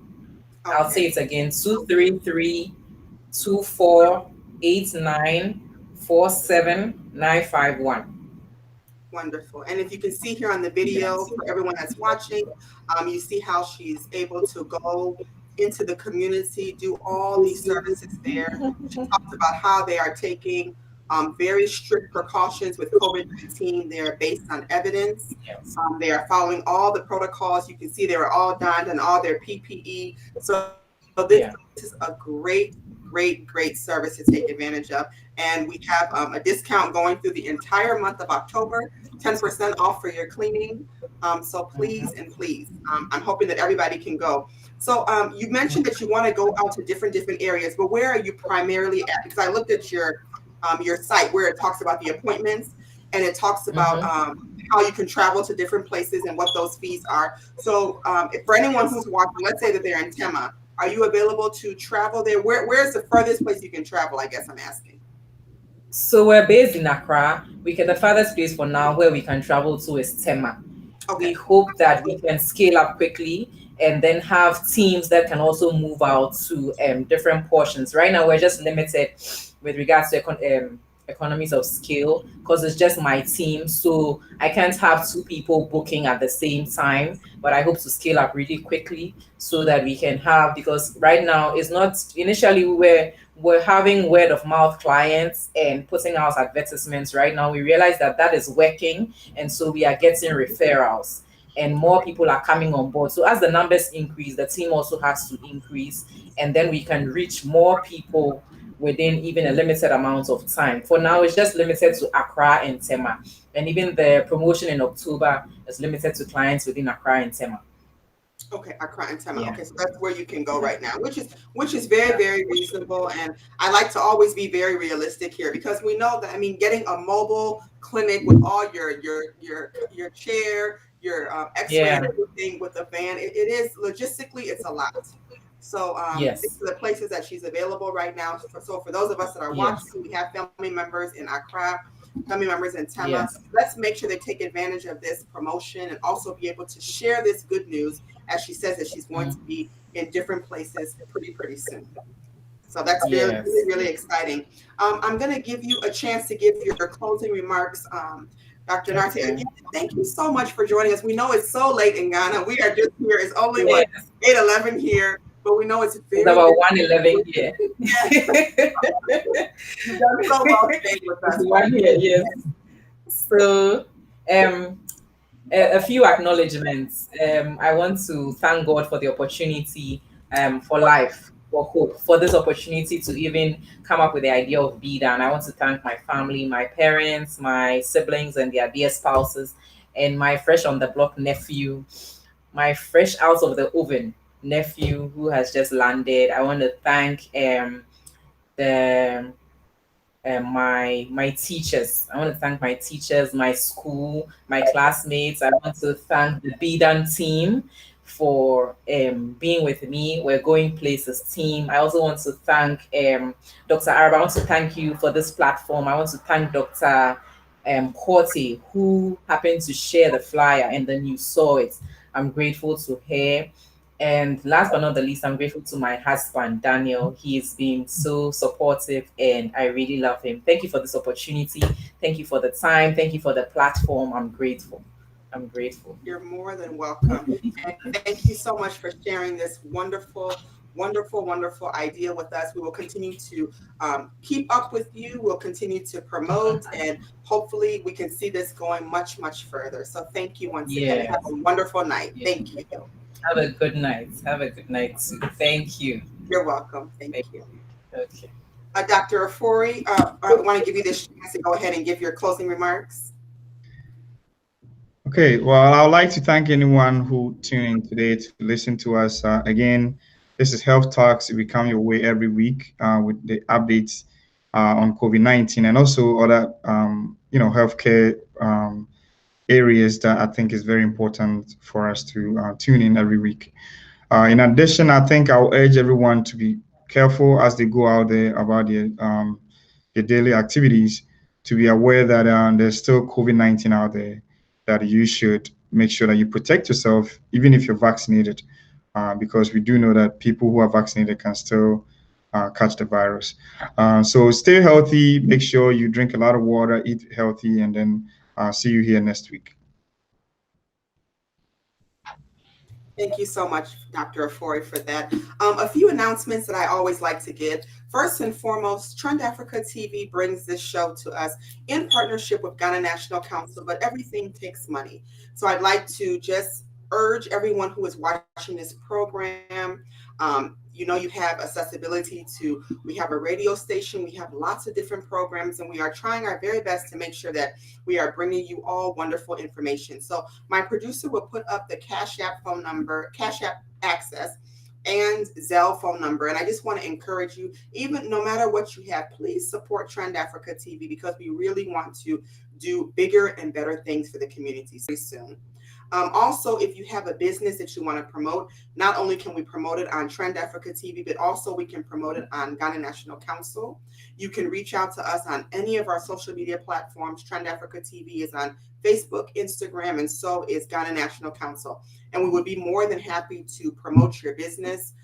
I'll say Okay. it again, 233-2489-47951. Wonderful. And if you can see here on the video, Yes. for everyone that's watching, you see how she's able to go into the community, do all these services there. She talks about how they are taking very strict precautions with COVID-19. They're based on evidence. Yes. They are following all the protocols. You can see they were all donned and all their PPE. So this Yeah. is a great, great, great service to take advantage of. And we have a discount going through the entire month of October, 10% off for your cleaning. So please and please, I'm hoping that everybody can go. So you mentioned that you want to go out to different areas, but where are you primarily at? Because I looked at your site where it talks about the appointments, and it talks about Mm-hmm. how you can travel to different places and what those fees are. So for anyone Yes. who's watching, let's say that they're in Tema, are you available to travel there? Where's the furthest place you can travel? I guess I'm asking. So we're based in Accra. The farthest place for now where we can travel to is Tema. We Okay. hope that we can scale up quickly and then have teams that can also move out to different portions. Right now, we're just limited with regards to economies of scale because it's just my team. So I can't have two people booking at the same time, but I hope to scale up really quickly so that we can have, because right now it's not, initially we're having word of mouth clients and putting out advertisements. Right now we realize that that is working, and so we are getting referrals and more people are coming on board. So as the numbers increase, the team also has to increase, and then we can reach more people within even a limited amount of time. For now, it's just limited to Accra and Tema, and even the promotion in October is limited to clients within Accra and Tema. Okay, Accra and Tema. Yeah, Okay, so that's where you can go right now, which is very, yeah, very reasonable. And I like to always be very realistic here, because we know that, I mean, getting a mobile clinic with all your chair, your X-ray and yeah, everything with a van, it is logistically, it's a lot. So these Yes. are the places that she's available right now. So for those of us that are Yes. watching, we have family members in Accra, family members in Tema. Yes. Let's make sure they take advantage of this promotion and also be able to share this good news as she says that she's going to Mm. be in different places pretty soon. So that's really, Yes. really exciting. I'm going to give you a chance to give your closing remarks, Dr. Narte. Okay. Again, thank you so much for joining us. We know it's so late in Ghana. We are just here. It's only, what, Yes. 8:11 here, but we know it's It's very, about very 111 here. You've done so well staying with us. It's one here, yes. So, a few acknowledgements. I want to thank God for the opportunity, for life, for hope, for this opportunity to even come up with the idea of BDAN. I want to thank my family, my parents, my siblings, and their dear spouses, and my fresh on the block nephew, my fresh out of the oven nephew who has just landed. I want to thank the my teachers. I want to thank my teachers, my school, my classmates. I want to thank the BDAN team for being with me. We're going places team. I also want to thank Dr. Arab. I want to thank you for this platform. I want to thank Dr. Corte, who happened to share the flyer and then you saw it. I'm grateful to her. And last but not the least, I'm grateful to my husband, Daniel. He's been so supportive and I really love him. Thank you for this opportunity. Thank you for the time. Thank you for the platform. I'm grateful. I'm grateful. You're more than welcome. And thank you so much for sharing this wonderful idea with us. We will continue to keep up with you. We'll continue to promote, and hopefully we can see this going much further. So thank you once again. Yes. Have a wonderful night. Yes. Thank you. Have a good night. Have a good night too. Thank you. You're welcome. Thank you. Okay. Dr. Afori, I want to give you this chance to go ahead and give your closing remarks. Okay, well, I would like to thank anyone who tuned in today to listen to us. Again, this is Health Talks. We come your way every week with the updates on COVID-19 and also other, healthcare areas that I think is very important for us to tune in every week. In addition, I think I'll urge everyone to be careful as they go out there about their daily activities, to be aware that there's still COVID-19 out there, that you should make sure that you protect yourself, even if you're vaccinated, because we do know that people who are vaccinated can still catch the virus. So stay healthy, make sure you drink a lot of water, eat healthy, and then see you here next week. Thank you so much, Dr. Afori, for that. A few announcements that I always like to give. First and foremost, Trend Africa TV brings this show to us in partnership with Ghana National Council, but everything takes money. So I'd like to just urge everyone who is watching this program, you have accessibility to, we have a radio station, we have lots of different programs, and we are trying our very best to make sure that we are bringing you all wonderful information. So my producer will put up the Cash App phone number, Cash App access, and Zelle phone number. And I just want to encourage you, even no matter what you have, please support Trend Africa TV, because we really want to do bigger and better things for the community very soon. Also, if you have a business that you want to promote, not only can we promote it on Trend Africa TV, but also we can promote it on Ghana National Council. You can reach out to us on any of our social media platforms. Trend Africa TV is on Facebook, Instagram, and so is Ghana National Council. And we would be more than happy to promote your business.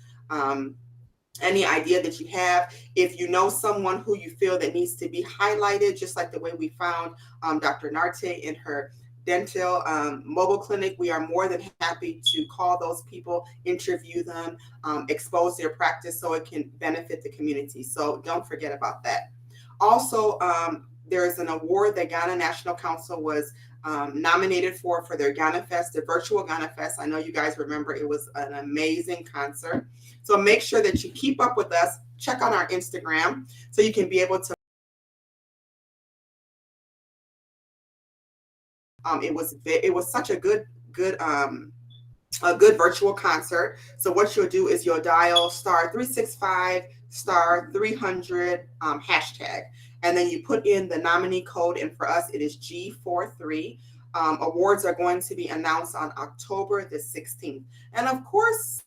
Any idea that you have, if you know someone who you feel that needs to be highlighted, just like the way we found Dr. Narte in her dental mobile clinic, we are more than happy to call those people, interview them, expose their practice so it can benefit the community. So don't forget about that. Also, there is an award that Ghana National Council was nominated for their Ghana Fest, the virtual Ghana Fest. I know you guys remember, it was an amazing concert. So make sure that you keep up with us. Check on our Instagram so you can be able to. It was such a good virtual concert. So what you'll do is you'll dial *365 *300 hashtag, and then you put in the nominee code, and for us it is G43. Awards are going to be announced on October the 16th, and of course,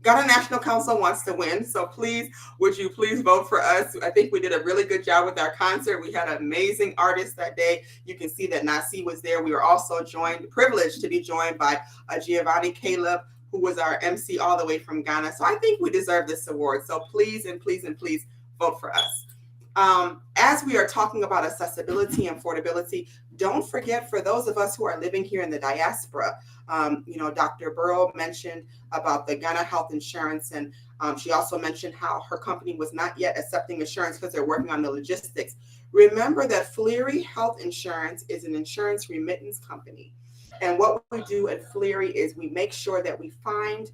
Ghana National Council wants to win, so please, would you please vote for us? I think we did a really good job with our concert. We had amazing artists that day. You can see that Nasi was there. We were also privileged to be joined by Giovanni Caleb, who was our MC all the way from Ghana. So I think we deserve this award. So please and please and please vote for us. As we are talking about accessibility and affordability, don't forget, for those of us who are living here in the diaspora, Dr. Burrow mentioned about the Ghana health insurance, and she also mentioned how her company was not yet accepting insurance because they're working on the logistics. Remember that Fleary Health Insurance is an insurance remittance company. And what we do at Fleary is we make sure that we find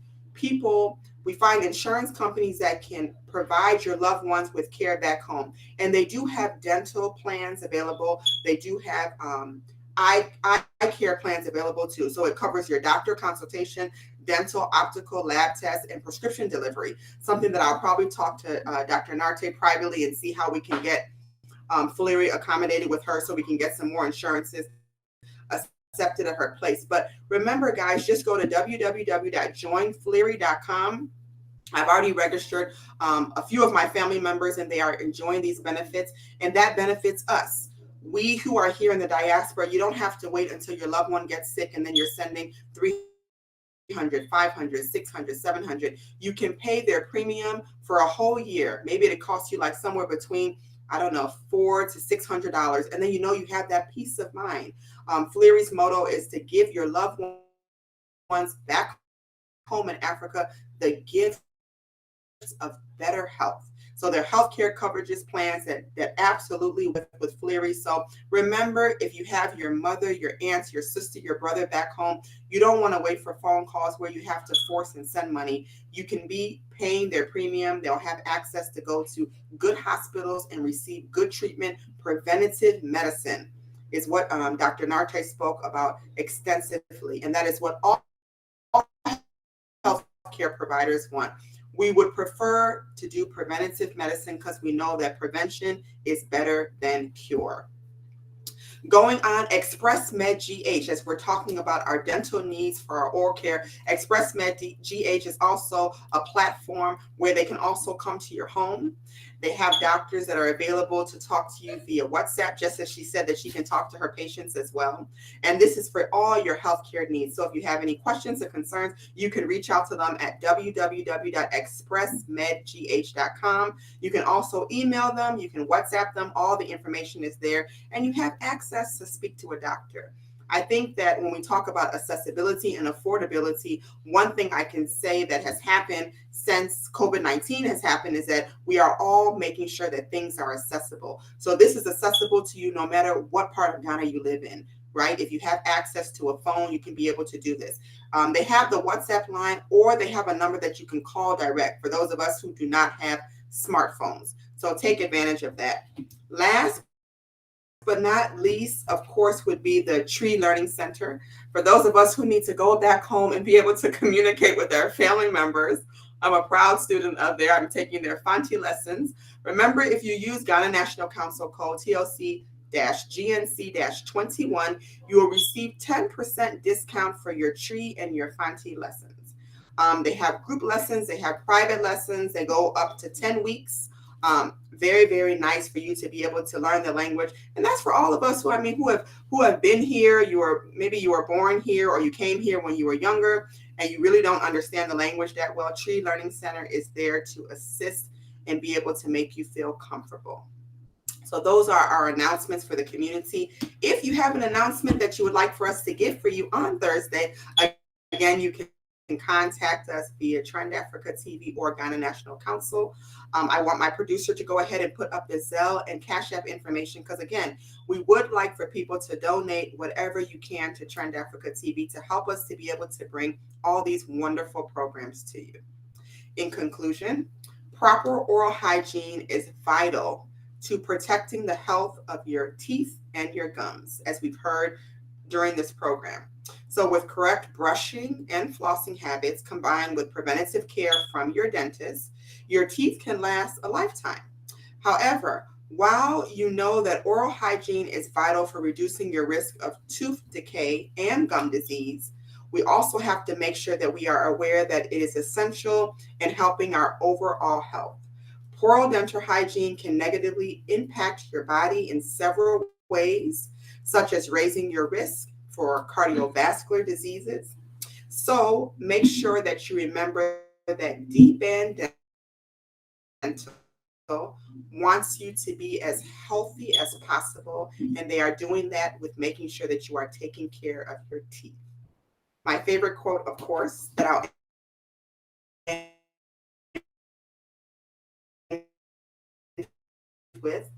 insurance companies that can provide your loved ones with care back home. And they do have dental plans available. They do have eye care plans available too. So it covers your doctor consultation, dental, optical, lab tests, and prescription delivery. Something that I'll probably talk to Dr. Narte privately and see how we can get Fleary accommodated with her so we can get some more insurances accepted at her place. But remember, guys, just go to www.joinfleary.com. I've already registered a few of my family members, and they are enjoying these benefits, and that benefits us. We who are here in the diaspora, you don't have to wait until your loved one gets sick and then you're sending $300, $500, $600, $700. You can pay their premium for a whole year. Maybe it costs you like somewhere between, I don't know, $400 to $600. And then you have that peace of mind. Fleary's motto is to give your loved ones back home in Africa the gifts of better health. So their healthcare coverages plans that absolutely with Fleary. So remember, if you have your mother, your aunts, your sister, your brother back home, you don't want to wait for phone calls where you have to force and send money. You can be paying their premium. They'll have access to go to good hospitals and receive good treatment. Preventative medicine is what Dr. Narte spoke about extensively. And that is what all healthcare providers want. We would prefer to do preventative medicine because we know that prevention is better than cure. Going on, Express Med GH, as we're talking about our dental needs for our oral care, Express Med GH is also a platform where they can also come to your home. They have doctors that are available to talk to you via WhatsApp, just as she said that she can talk to her patients as well. And this is for all your healthcare needs. So if you have any questions or concerns, you can reach out to them at www.expressmedgh.com. You can also email them. You can WhatsApp them. All the information is there. And you have access to speak to a doctor. I think that when we talk about accessibility and affordability, one thing I can say that has happened since COVID-19 has happened is that we are all making sure that things are accessible. So this is accessible to you no matter what part of Ghana you live in, right? If you have access to a phone, you can be able to do this. They have the WhatsApp line, or they have a number that you can call direct for those of us who do not have smartphones. So take advantage of that. Last but not least, of course, would be the Tree Learning Center. For those of us who need to go back home and be able to communicate with their family members, I'm a proud student of there. I'm taking their Fanti lessons. Remember, if you use Ghana National Council code TLC-GNC-21, you will receive 10% discount for your Tree and your Fanti lessons. They have group lessons. They have private lessons. They go up to 10 weeks. Very, very nice for you to be able to learn the language. And that's for all of us who have been here. Maybe you were born here, or you came here when you were younger and you really don't understand the language that well. Tree Learning Center is there to assist and be able to make you feel comfortable. So those are our announcements for the community. If you have an announcement that you would like for us to give for you on Thursday, again, you can contact us via Trend Africa TV or Ghana National Council. I want my producer to go ahead and put up the Zelle and Cash App information, because again, we would like for people to donate whatever you can to Trend Africa TV to help us to be able to bring all these wonderful programs to you. In conclusion, proper oral hygiene is vital to protecting the health of your teeth and your gums, as we've heard during this program. So with correct brushing and flossing habits combined with preventative care from your dentist, your teeth can last a lifetime. However, while you know that oral hygiene is vital for reducing your risk of tooth decay and gum disease, We also have to make sure that we are aware that it is essential in helping our overall health. Poor dental hygiene can negatively impact your body in several ways, such as raising your risk for cardiovascular diseases. So make sure that you remember that Deep End Dental wants you to be as healthy as possible, and they are doing that with making sure that you are taking care of your teeth. My favorite quote, of course, that I'll end with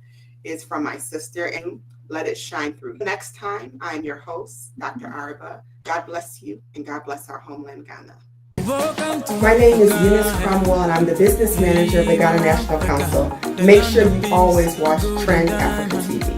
is from my sister, and let it shine through. Next time, I'm your host, Dr. Araba. God bless you, and God bless our homeland, Ghana. My name is Eunice Cromwell, and I'm the business manager of the Ghana National Council. Make sure you always watch Trend Africa TV.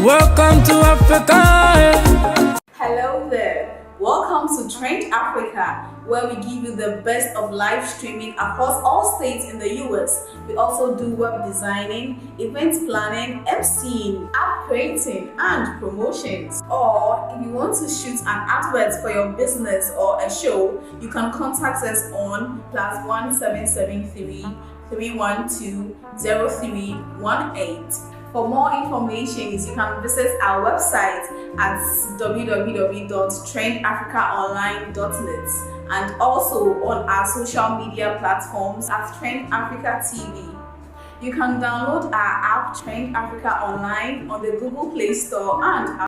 Welcome to Africa. Hello there. Welcome to Trend Africa, where we give you the best of live streaming across all states in the US. We also do web designing, event planning, MCing, app creating, and promotions. Or if you want to shoot an advert for your business or a show, you can contact us on +1773 312 0318. For more information, you can visit our website at www.trendafricaonline.net and also on our social media platforms at Trend Africa TV. You can download our app Trend Africa Online on the Google Play Store and